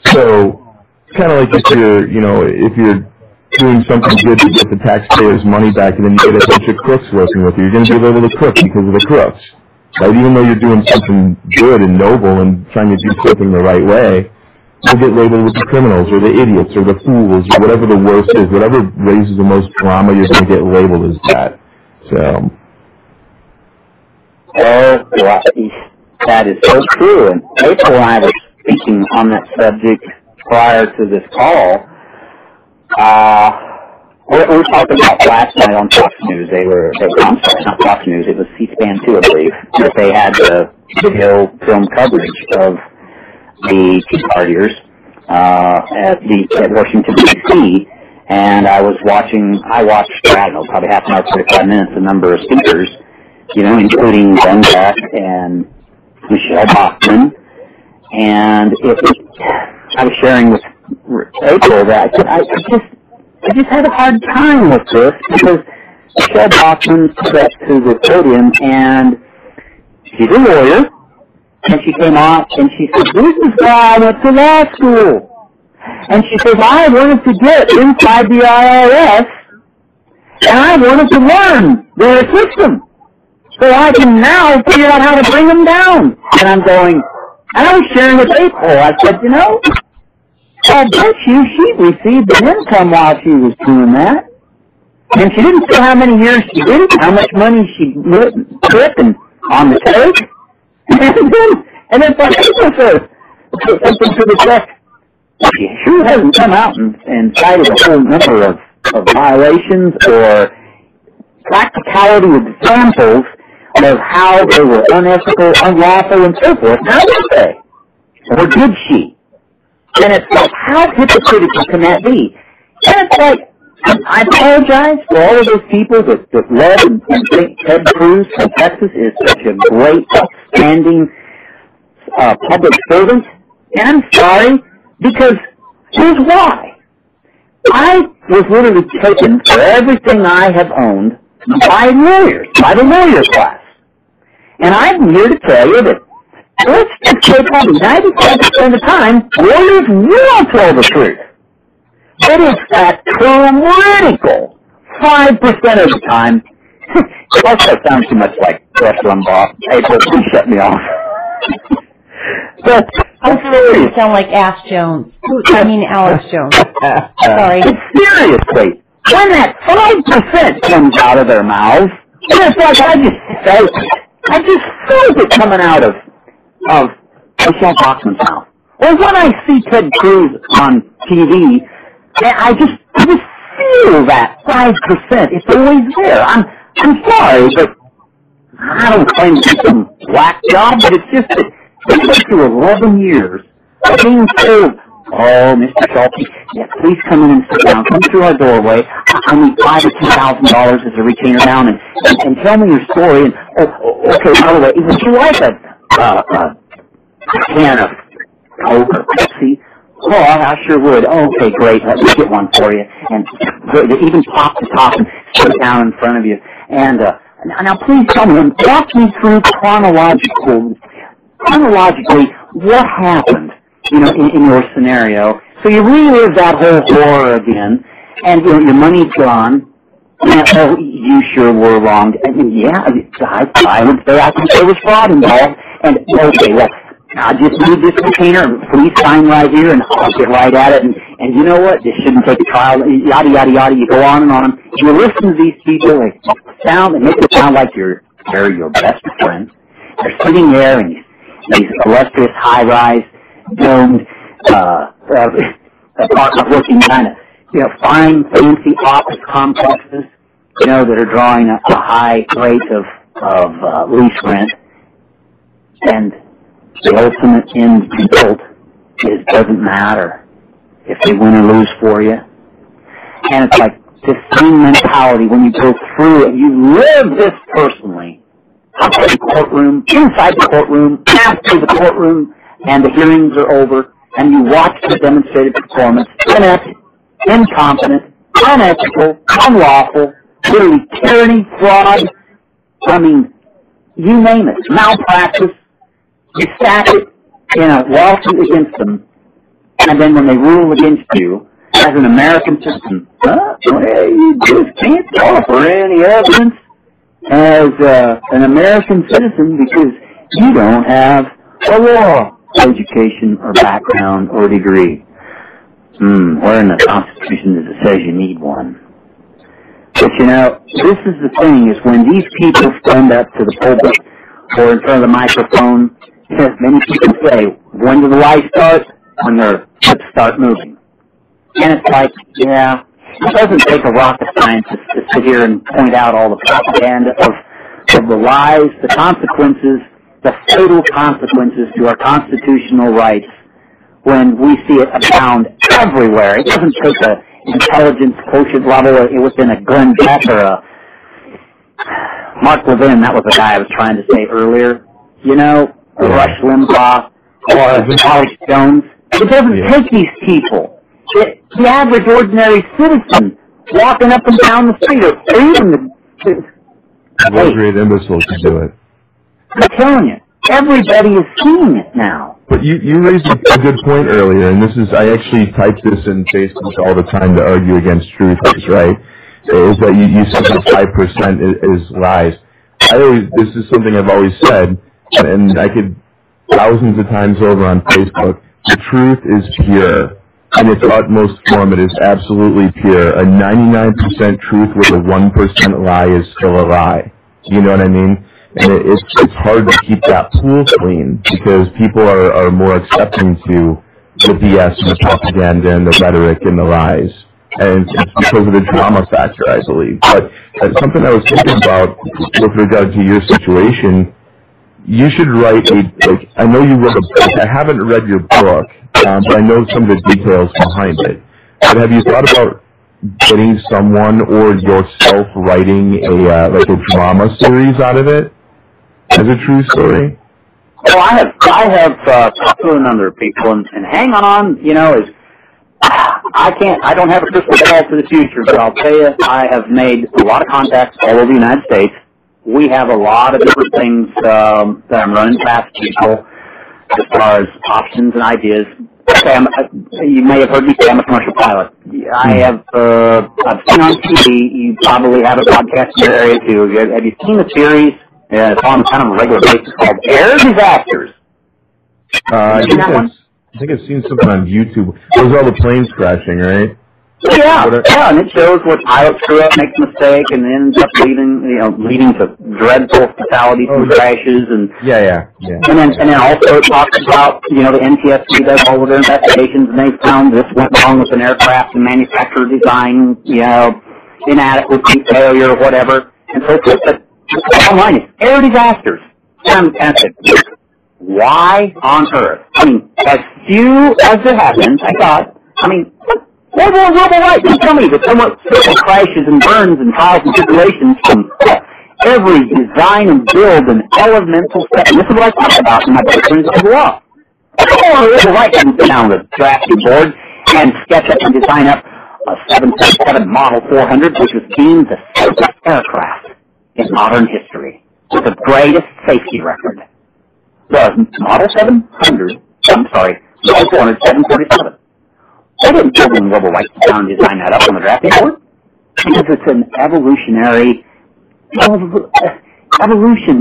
So it's kind of like if you're doing something good to get the taxpayers' money back, and then you get a bunch of crooks working with you, you're going to be labeled a crook because of the crooks. Right? Even though you're doing something good and noble and trying to do something the right way, will get labeled with the criminals or the idiots or the fools or whatever the worst is. Whatever raises the most drama, you're going to get labeled as that. So. Oh, well, that is so true. And April and I were speaking on that subject prior to this call. We were talking about last night on Fox News. I'm sorry, not Fox News. It was C-SPAN 2, I believe, that they had the film coverage of the Tea Partiers at Washington, D.C., and I watched, I don't know, probably half an hour, 45 minutes, a number of speakers, including Glenn Beck and Michelle Bachmann, and I was sharing with April that I just had a hard time with this because Michelle Bachmann stood up to the podium, and she's a lawyer, and she came out and she said, "This is why I went to law school." And she says, "I wanted to get inside the IRS, and I wanted to learn their system, so I can now figure out how to bring them down." And I'm going, and I was sharing with April, I said, I bet you she received an income while she was doing that. And she didn't say how many years she did it, how much money she put on the take. And then April says, something to the effect, she sure hasn't come out and cited a whole number of violations or practicality examples of how they were unethical, unlawful, and so forth. Now did they? Or did she? And it's like, how hypocritical can that be? And it's like, I apologize for all of those people that led and think Ted Cruz from Texas is such a great, outstanding public servant. And I'm sorry, because here's why. I was literally taken for everything I have owned by lawyers, by the lawyer class. And I'm here to tell you that let's just say probably 95% of the time, lawyers will tell the truth. It is that critical 5% of the time. Also, that sounds too much like Rush Limbaugh. April, please shut me off. But I'm serious. You sound like Alex Jones. Alex Jones. Sorry. Seriously, when that 5% comes out of their mouths, it's like I just felt it coming out of Michelle Bachmann's mouth. Or when I see Ted Cruz on TV, I just feel that 5%. It's always there. I'm sorry, but I don't claim to be some black job, but it's just that it took you 11 years of being told, "Oh, Mr. Scheulke, yeah, please come in and sit down. Come through our doorway. I need $5,000 or $10,000 as a retainer down, and tell me your story. And okay, by the way, would you like a can of Coke or Pepsi?" "Oh, I sure would." "Okay, great. Let me get one for you." And they even pop the top and sit down in front of you. And now, please tell me and walk me through chronologically what happened, in your scenario. So you relive that whole horror again, and your money's gone. And, you sure were wronged. And yeah, I would say I think there was fraud involved. And okay, well, I just need this retainer, please sign right here, and I'll get right at it. And you know what? This shouldn't take a trial. Yada yada yada. You go on and on. You listen to these people. They make it sound like they're your best friend. They're sitting there in these illustrious, high-rise, domed, apartment-looking kind of, fine, fancy office complexes, that are drawing a high rate of lease rent. And the ultimate end result doesn't matter if they win or lose for you. And it's like this same mentality when you go through and you live this personally. Outside the courtroom, inside the courtroom, after the courtroom, and the hearings are over, and you watch the demonstrated performance, inept, incompetent, unethical, unlawful, literally tyranny, fraud, you name it, malpractice. You stack it in a lawsuit against them, and then when they rule against you, as an American citizen, you just can't offer any evidence as an American citizen because you don't have a law. education or background or degree. Where in the Constitution does it say you need one? But you know, this is the thing, is when these people stand up to the pulpit or in front of the microphone, as many people say, when do the lies start? When their lips start moving. And it's like, yeah, it doesn't take a rocket scientist to sit here and point out all the propaganda of the lies, the consequences, the fatal consequences to our constitutional rights when we see it abound everywhere. It doesn't take an intelligence quotient level within a Glenn Beck or a Mark Levin. That was the guy I was trying to say earlier. You know, or Rush Limbaugh or Alex Jones. It doesn't take these people. The average ordinary citizen walking up and down the street, or even what great imbecile can do it. I'm telling you, everybody is seeing it now. But you raised a good point earlier, and this is, I actually type this in Facebook all the time to argue against truthers, right? Is that you said that 5% is lies. This is something I've always said, and I could thousands of times over on Facebook. The truth is pure. In its utmost form, it is absolutely pure. A 99% truth with a 1% lie is still a lie. You know what I mean? And it's hard to keep that pool clean because people are more accepting to the BS and the propaganda and the rhetoric and the lies. And it's because of the drama factor, I believe. But something I was thinking about with regard to your situation, you should write I know you wrote a book. I haven't read your book, but I know some of the details behind it. But have you thought about getting someone or yourself writing a drama series out of it as a true story? Well, I have talked to a number of people, and hang on, you know, I don't have a crystal ball for the future, but I'll tell you, I have made a lot of contacts all over the United States. We have a lot of different things that I'm running past people as far as options and ideas. Okay, you may have heard me say I'm a commercial pilot. I've seen on TV. You probably have a podcast in your area too. Have you seen the series? It's on kind of a regular basis called Air Disasters. I think I've seen something on YouTube. Those are all the planes crashing, right? Yeah, and it shows where pilots screw up, make a mistake, and ends up leading to dreadful fatalities and crashes, and and then also it talks about the NTSB does all of their investigations, and they found this went wrong with an aircraft and manufacturer design, inadequacy, failure, whatever, and so forth. But the bottom line is air disasters. And I said, why on earth? I mean, as few as there have been, thank God. I mean, what will global right? You tell me that somewhat crashes and burns and trials and tribulations from every design and build and elemental step. And this is what I talk about in my book, Friends of the Law. Global right doesn't sit down on the drafting board and sketch up and design up a 747 Model 400, which was deemed the safest aircraft in modern history, with the greatest safety record. The Model 700, Model 400, 747. They didn't build in global rights down and design that up on the drafting board because it's an evolution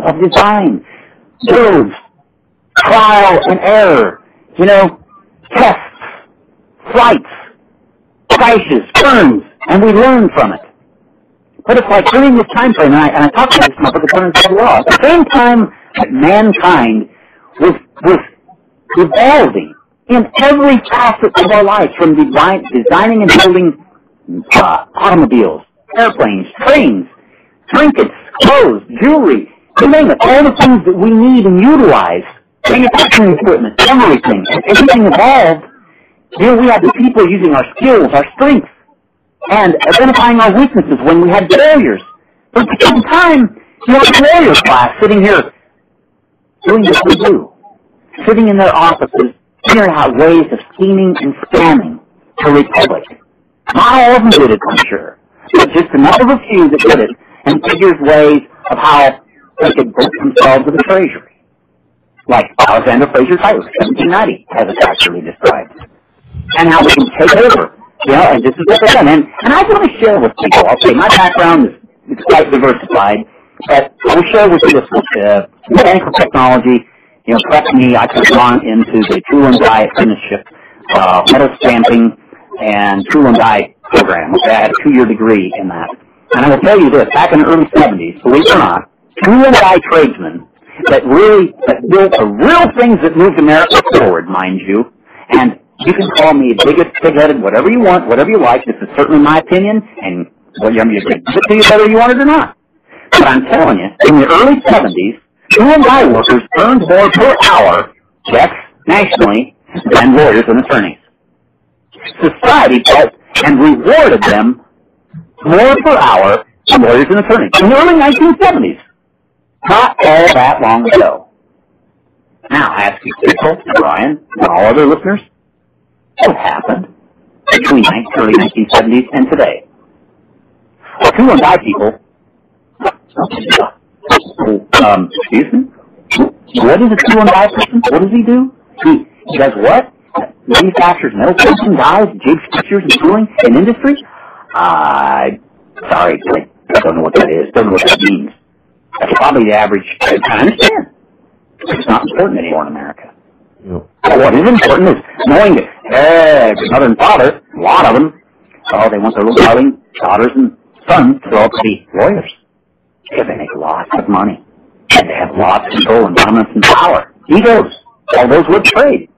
of design. Builds, trial and error, tests, flights, crashes, burns, and we learn from it. But it's like during this time frame, and I talked about this in my book, Friends of the Law, at the same time that mankind was evolving in every facet of our lives, from designing and building automobiles, airplanes, trains, trinkets, clothes, jewelry, you name it, all the things that we need and utilize, manufacturing equipment, everything evolved. We had the people using our skills, our strengths, and identifying our weaknesses when we had failures. But at the same time, the warrior class sitting here doing what we do, sitting in their offices, figuring out ways of scheming and scamming the Republic. Not all of them did it, I'm sure, but just enough of a few that did it, and figured ways of how they could book themselves to the Treasury. Like Alexander Fraser Tyler, 1790, as it's actually described. And how we can take over, and this is what they've done. And I want to share with people, I'll say my background is quite diversified, but I will share with you this mechanical technology prepped me. I took on into the tool and die apprenticeship, metal stamping, and tool and die program. I had a 2-year degree in that. And I will tell you this, back in the early 70s, believe it or not, tool and die tradesmen that built the real things that moved America forward, mind you. And you can call me bigot, pig-headed, whatever you want, whatever you like. This is certainly my opinion, and well, I'm going to give it to you whether you want it or not. But I'm telling you, in the early 70s, tool and die workers earned more per hour, yes, nationally, than lawyers and attorneys. Society felt and rewarded them more per hour than lawyers and attorneys in the early 1970s. Not all that long ago. Now, I ask you, people, Brian, and all other listeners, what happened between the early 1970s and today? Well, tool and die people, excuse me? What is a tool and die person? What does he do? He does what? Manufactures metal plating, dies, jigs, fixtures, and tooling in industry? Sorry, I don't know what that is. Don't know what that means. That's probably the average. I understand. It's not important anymore in America. Yep. But what is important is knowing that every mother and father, a lot of them, they want their little darling daughters and sons to grow up to be lawyers. Because they make lots of money. And they have lots of control and dominance and power. Egos. All those would trade.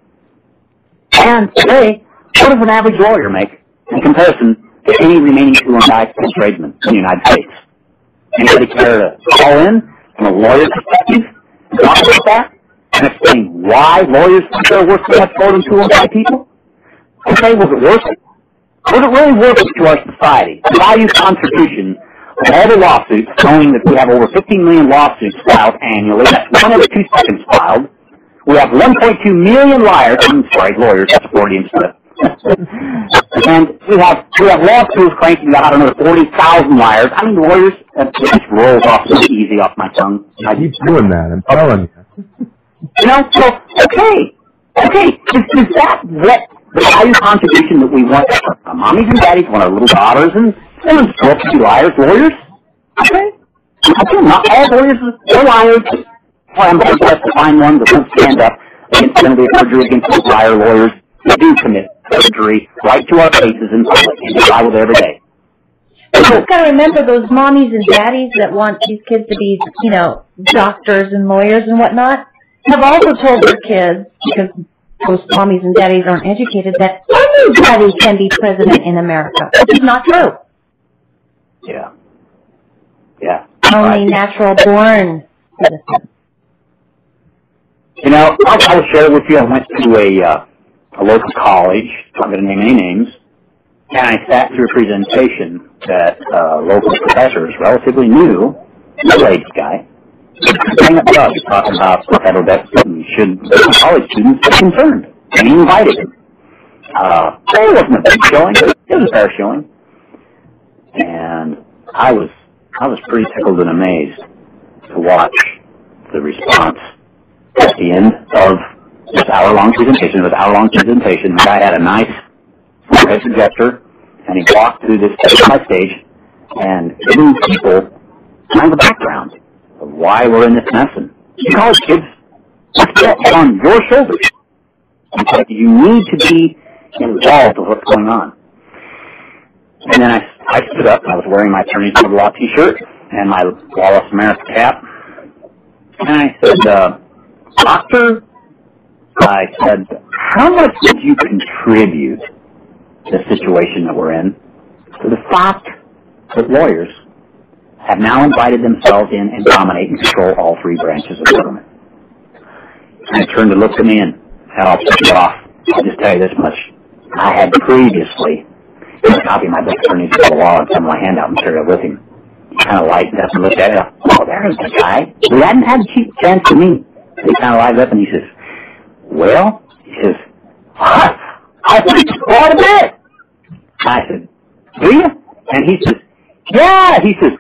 And today, what does an average lawyer make in comparison to any remaining tool and die tradesman in the United States? Anybody care to call in from a lawyer's perspective and talk about that and explain why lawyers think they're worth so much more than tool and die people? Okay, was it worth it? Was it really worth it to our society? The value contribution of all the lawsuits, knowing that we have over 15 million lawsuits filed annually, that's 1 every 2 seconds filed. We have 1.2 million lawyers, that's Freudian slip. And we have lawsuits cranking out another 40,000 liars. I mean, lawyers, it just rolls off so easy off my tongue. I keep doing that, I'm telling you. So, okay, is that what the value contribution that we want? Our mommies and daddies want our little daughters and sons grow up to be liars, lawyers? Okay, not all lawyers are liars. Well, I'm blessed to find one that won't stand up against penalty of perjury against those liar lawyers who do commit perjury right to our faces in public and die with every day. But you've got to remember those mommies and daddies that want these kids to be, doctors and lawyers and whatnot, have also told their kids, because those mommies and daddies aren't educated, that anybody can be president in America, which is not true. Yeah. Only natural born citizens. I'll share with you, I went to a local college, I'm not going to name any names, and I sat through a presentation that a local professor is relatively new, middle-aged guy, bring up Doug, talking about federal deficit and should college students be concerned, and he invited him. It wasn't a big showing, but it was a fair showing, and I was pretty tickled and amazed to watch the response at the end of this hour-long presentation. It was an hour-long presentation. The guy had a nice red projector, and he walked through this stage and giving people kind of the background of why we're in this mess. And you college kids, it's on your shoulders. It's like you need to be involved with what's going on. And then I stood up, and I was wearing my attorney's law T-shirt and my Lawless America cap, and I said, Doctor, I said, how much would you contribute to the situation that we're in to the fact that lawyers have now invited themselves in and dominate and control all 3 branches of government? And he turned and looked at me and said, I'll take it off. I'll just tell you this much. I had previously a copy of my book, Attorneys of the Law, and some of my handout material with him. He kind of lightened up and looked at it. Oh, there's the guy. We hadn't had a cheap chance to meet. He kind of lighted up and he says, well, I think quite a bit. I said, do you? And he says, yeah. He says,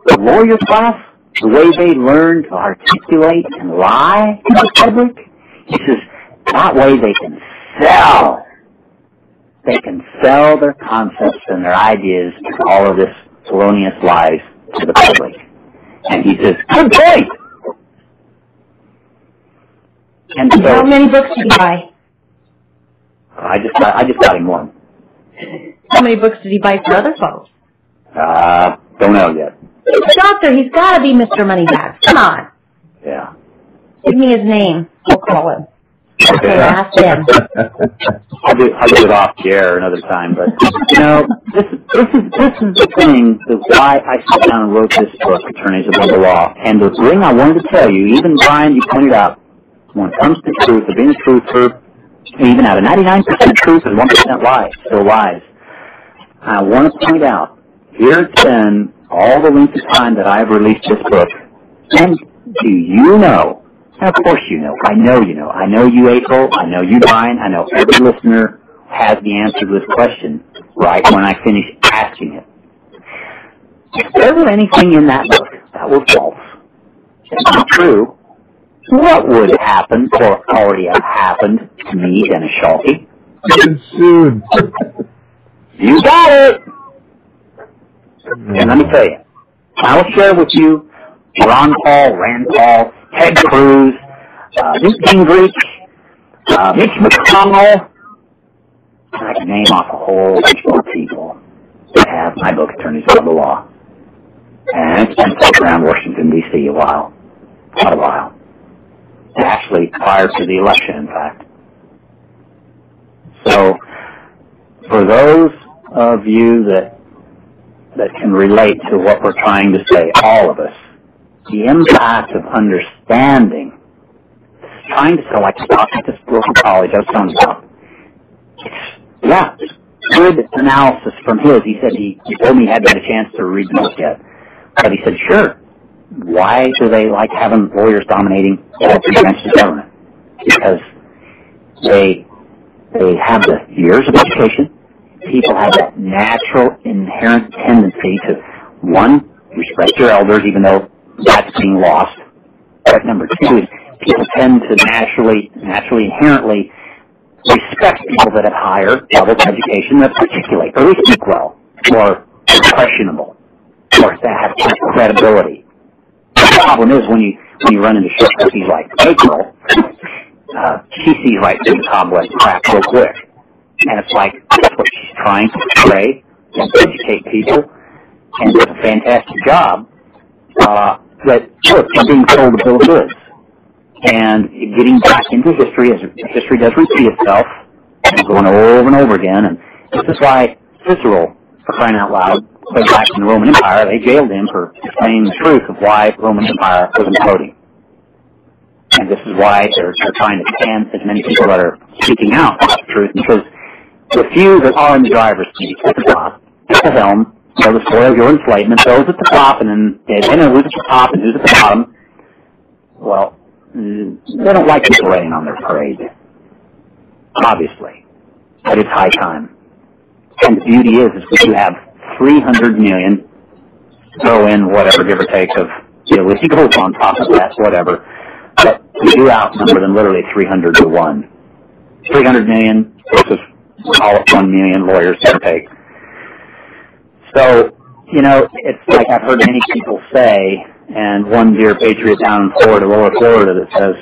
the lawyer class, the way they learn to articulate and lie to the public, he says, that way they can sell. They can sell their concepts and their ideas and all of this felonious lies to the public. And he says, good point. And so, how many books did he buy? I just got him one. How many books did he buy for other folks? Don't know yet. He's a doctor. He's got to be Mr. Moneybags. Come on. Yeah. Give me his name. I'll call him. Okay. Ask him. I'll do it off the air another time, but this is the thing that's why I sat down and wrote this book, Attorneys Above the Law. And the thing I wanted to tell you, even Brian, you pointed out, when it comes to truth, of being a truther, even out of 99% truth and 1% lies, still lies. I want to point out, here it's been all the length of time that I've released this book, and do you know? And of course you know. I know you know. I know you, April. I know you, Brian. I know every listener has the answer to this question right when I finish asking it. If there were anything in that book that was false, and not true, what would happen or already have happened to me, Dennis Scheulke? Soon. You got it! And let me tell you, I will share with you Ron Paul, Rand Paul, Ted Cruz, Newt Gingrich, Mitch McConnell, and I can name off a whole bunch more people that have my book, Attorneys Above the Law. And it's been floating around Washington, D.C. a while. Quite a while. Actually, prior to the election, in fact. So, for those of you that can relate to what we're trying to say, all of us, the impact of understanding, trying to sell like a stock at this local college I was telling you about. It's good analysis from his. He said he told me he hadn't had a chance to read the book yet. But he said, sure, why do they like having lawyers dominating all three branches of government? Because they have the years of education. People have that natural, inherent tendency to, one, respect your elders, even though that's being lost. But number two is people tend to naturally, inherently respect people that have higher levels of education that articulate, or at least speak well, or impressionable, or that have credibility. The problem is when you run into shortcuts like April, she sees right through the cobweb crack real quick. And it's like, that's what she's trying to portray and educate people, and does a fantastic job. But look, you're being told the bill of goods. And getting back into history, as history does repeat itself, and going over and over again. And this is why Cicero, for crying out loud, way back in the Roman Empire, they jailed him for explaining the truth of why the Roman Empire was imploding. And this is why they're trying to can as many people that are speaking out about the truth, because the few that are in the driver's seat at the top, at the helm, the story of your enslavement, those at the top, and then they know who's at the top and who's at the bottom. Well, they don't like people raining on their parade, obviously, but it's high time. And the beauty is we do have 300 million, throw in whatever, give or take, of illegals on top of that, whatever, but we do outnumber them literally 300 to 1. 300 million versus, we'll call it 1 million lawyers, give or take. So, it's like I've heard many people say, and one dear patriot down in Florida, lower Florida, that says,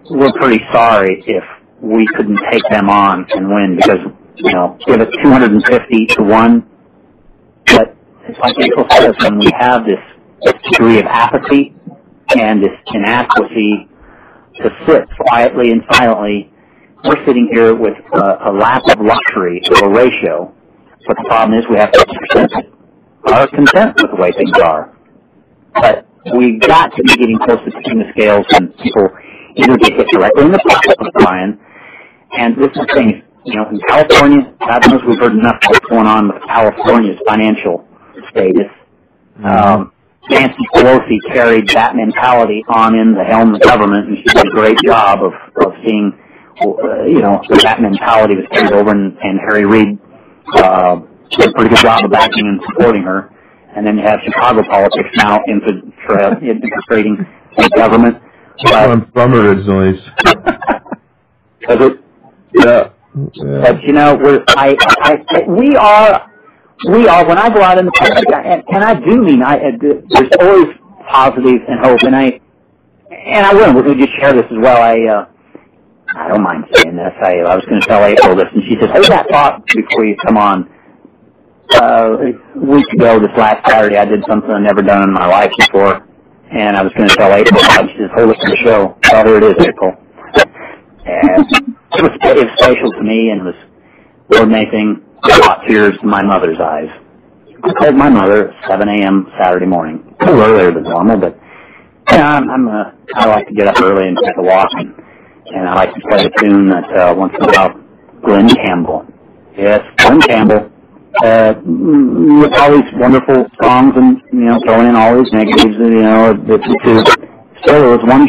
we're pretty sorry if we couldn't take them on and win because, give it 250 to 1. But it's like April says, when we have this degree of apathy and this inadequacy to sit quietly and silently, we're sitting here with a lack of luxury of a ratio. But the problem is we have 50% that are content with the way things are. But we've got to be getting close to tipping the scales when people either get hit directly in the pocket with Brian, and this is the thing, in California, God knows we've heard enough of what's going on with California's financial status. Nancy Pelosi carried that mentality on in the helm of the government, and she did a great job of seeing, that mentality was carried over, and Harry Reid did a pretty good job of backing and supporting her. And then you have Chicago politics now infiltrating the government. I'm from originally. Does it? Yeah. But we are. When I go out in the public, and I do mean, there's always positive and hope, and I will. We're going to just share this as well. I don't mind saying this. I was going to tell April this, and she said, hold that thought before you come on. A week ago, this last Saturday, I did something I've never done in my life before, and I was going to tell April about it. She said, hold it to the show. Oh, here it is, April. And it was special to me, and it was more than anything, brought tears to my mother's eyes. I called my mother at 7 a.m. Saturday morning. A little earlier than normal, but yeah, I like to get up early and take a walk, and I like to play a tune that once in a while, Glenn Campbell. Yes, Glenn Campbell. With all these wonderful songs and, throwing in all these negatives, still there was one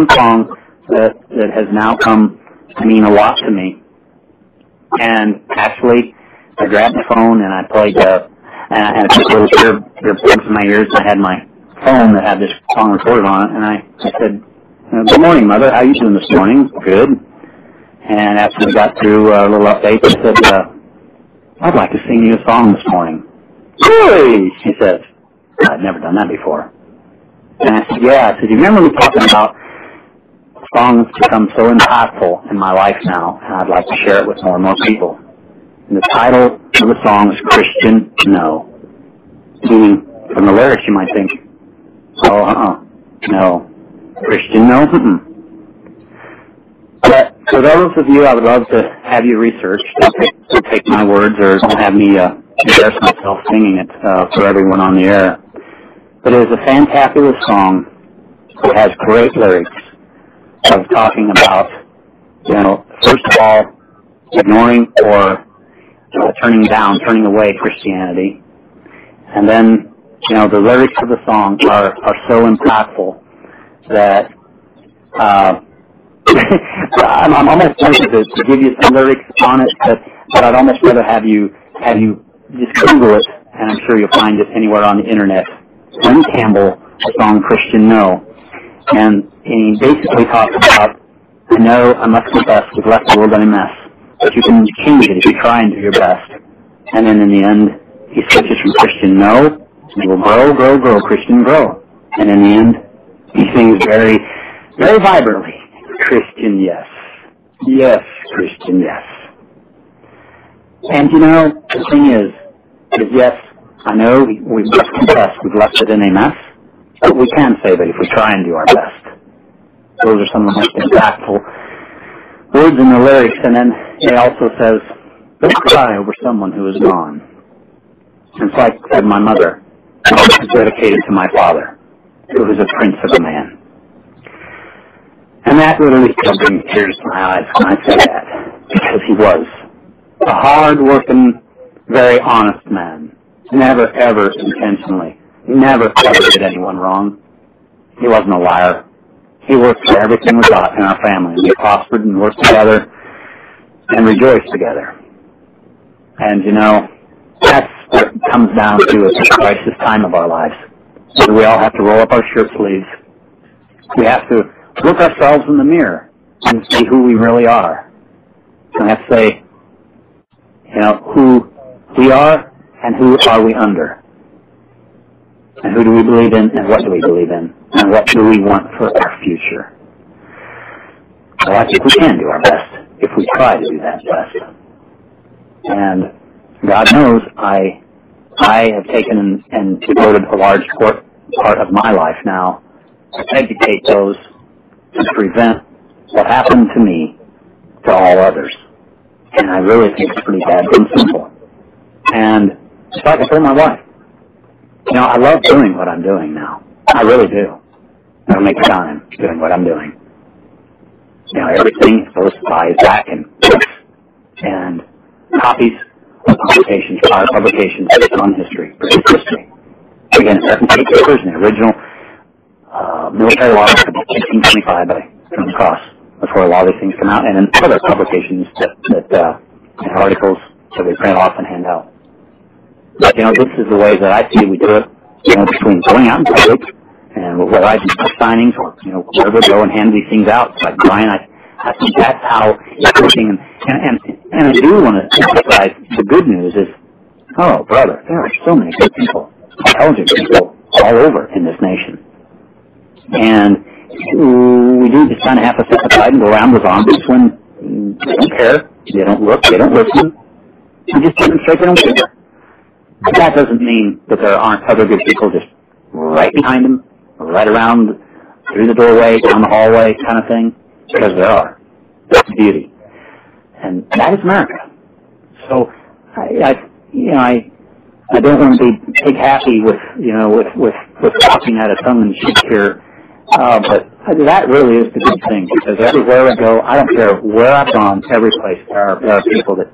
song that has now come to mean a lot to me. And actually, I grabbed the phone and I played, and I put little earplugs in my ears, and I had my phone that had this song recorded on it, and I said, good morning, Mother, how you doing this morning? Good. And after we got through a little update, I said, I'd like to sing you a song this morning. Really? She said, I'd never done that before. And I said, yeah. I said, you remember me talking about songs become so impactful in my life now, and I'd like to share it with more and more people. And the title of the song is Christian No. Meaning, from the lyrics you might think, no. Christian No? But for those of you, I would love to have you research. Don't take my words or don't have me embarrass myself singing it for everyone on the air. But it is a fantabulous song that has great lyrics of talking about, first of all, ignoring or turning away Christianity. And then, the lyrics of the song are so impactful that I'm almost tempted to give you some lyrics on it, but I'd almost rather have you just Google it, and I'm sure you'll find it anywhere on the internet. Glenn Campbell, the song Christian No. And he basically talks about, I know, I must confess, we've left the world in a mess, but you can change it if you try and do your best. And then in the end, he switches from Christian No, and will grow, Christian grow. And in the end, he sings very, very vibrantly, Christian yes. Yes, Christian yes. And the thing is yes, I know we must confess we've left it in a mess, but we can save it if we try and do our best. Those are some of the most impactful words in the lyrics. And then it also says, don't cry over someone who is gone. And so I said, my mother is dedicated to my father, who is a prince of a man. And that literally still brings tears to my eyes when I say that, because he was a hard-working, very honest man. Never, ever intentionally, never, ever did anyone wrong. He wasn't a liar. He worked for everything we got in our family. We prospered and worked together and rejoiced together. And, that's what it comes down to at the crisis time of our lives. So we all have to roll up our shirt sleeves. We have to look ourselves in the mirror and see who we really are. And we have to say, who we are and who are we under. And who do we believe in and what do we believe in. And what do we want for our future. Well, I think we can do our best if we try to do that best. And God knows I have taken and devoted a large part of my life now to educate those to prevent what happened to me to all others. And I really think it's pretty bad and simple. And just like I told my wife, I love doing what I'm doing now. I really do. I don't make time doing what I'm doing. Everything goes by back and books and copies of publications, prior publications based on history, British history. Again, 7 papers in the original military law of 1825 by John Cross before a lot of these things come out, and then other publications that articles that we print off and hand out. But, this is the way that I see we do it, between going out in public and what I do for signings or, where we go and hand these things out. Like Brian, I think that's how it's working. And I do want to emphasize the good news is, oh, brother, there are so many good people, intelligent people all over in this nation. And we do you just kind of have to set aside and go around with zombies when they don't care, they don't look, they don't listen. You just demonstrate they don't care. But that doesn't mean that there aren't other good people just right behind them, right around, through the doorway, down the hallway kind of thing, because there are. That's the beauty. And that is America. So, I don't want to be pig happy with talking at a tongue-in-cheek here, but that really is the good thing, because everywhere I go, I don't care where I've gone, every place there are people that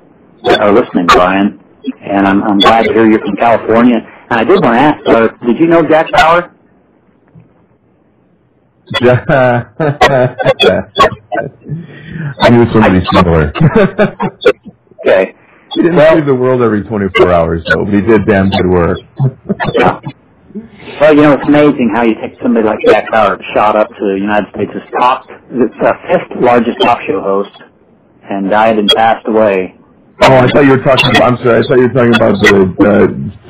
are listening, Brian, and I'm glad to hear you're from California. And I did want to ask, did you know Jack Bauer? I knew somebody similar. Okay. He didn't save the world every 24 hours, though, but he did damn good work. Yeah. Well, it's amazing how you take somebody like Jack Bauer, shot up to the United States' fifth largest talk show host, and died and passed away. Oh, I thought you were talking about, I'm sorry, I thought you were talking about the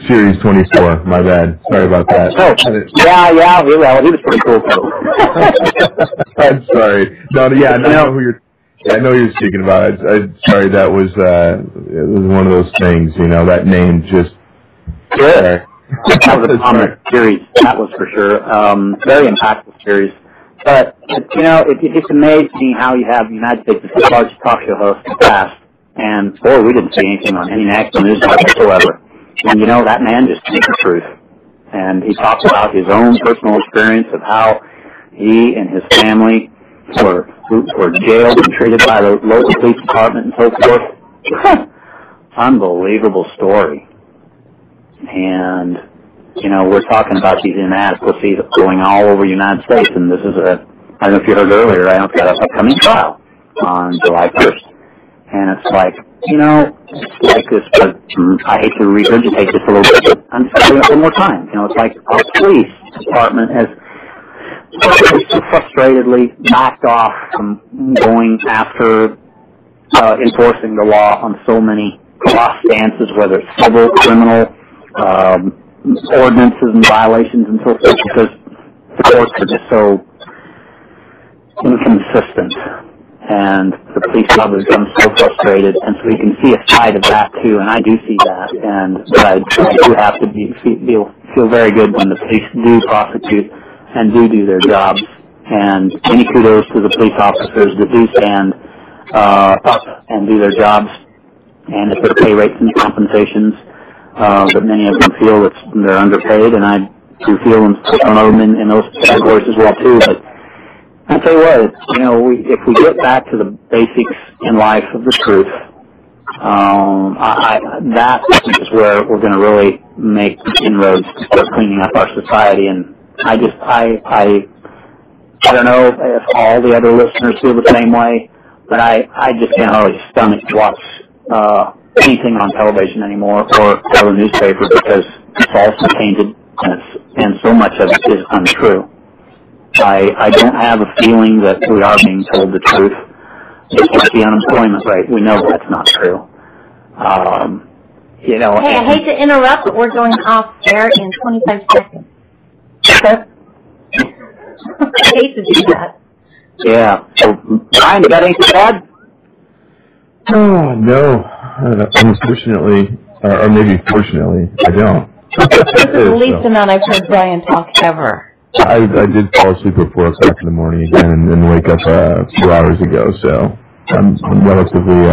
Series 24. My bad. Sorry about that. Oh, yeah, well, he was pretty cool, too. I'm sorry. No, yeah, I know who you're... Yeah, I know who you're speaking about. Sorry, that was it was one of those things, that name just... Good. That was a prominent series, that was for sure. Very impactful series. But, it just amazed me how you have the United States' largest talk show host in the past. And, boy, we didn't see anything on any national news whatsoever. And, that man just speaks the truth. And he talks about his own personal experience of how he and his family were jailed and treated by the local police department and so forth. Unbelievable story. And, we're talking about these inadequacies going all over the United States, and this is I don't know if you heard earlier, I've got an upcoming trial on July 1st. And it's like, it's like this, but I hate to regurgitate this a little bit, but I'm just going to do it one more time. It's like our police department has so frustratedly backed off from going after enforcing the law on so many cross stances, whether it's civil, criminal, ordinances and violations and so forth, because the courts are just so inconsistent. And the police have become so frustrated, and so we can see a side of that too, and I do see that, but I do have to feel very good when the police do prosecute and do their jobs, and any kudos to the police officers that do stand up and do their jobs, and if their pay rates and compensations, that many of them feel that they're underpaid, and I do feel some of them in those categories as well too, but I tell you what, if we get back to the basics in life of the truth, that is where we're going to really make inroads to start cleaning up our society. And I don't know if all the other listeners feel the same way, but I just can't really stomach to watch anything on television anymore or the newspaper, because it's also tainted and so much of it is untrue. I don't have a feeling that we are being told the truth. Just like the unemployment rate, we know that's not true. Hey, I hate to interrupt, but we're going off air in 25 seconds. I hate to do that. Yeah. So, Brian, you got anything to add? Oh, no. Unfortunately, or maybe fortunately, I don't. This is the least amount I've heard Brian talk ever. I did fall asleep at 4 o'clock in the morning again and wake up a few hours ago, so I'm relatively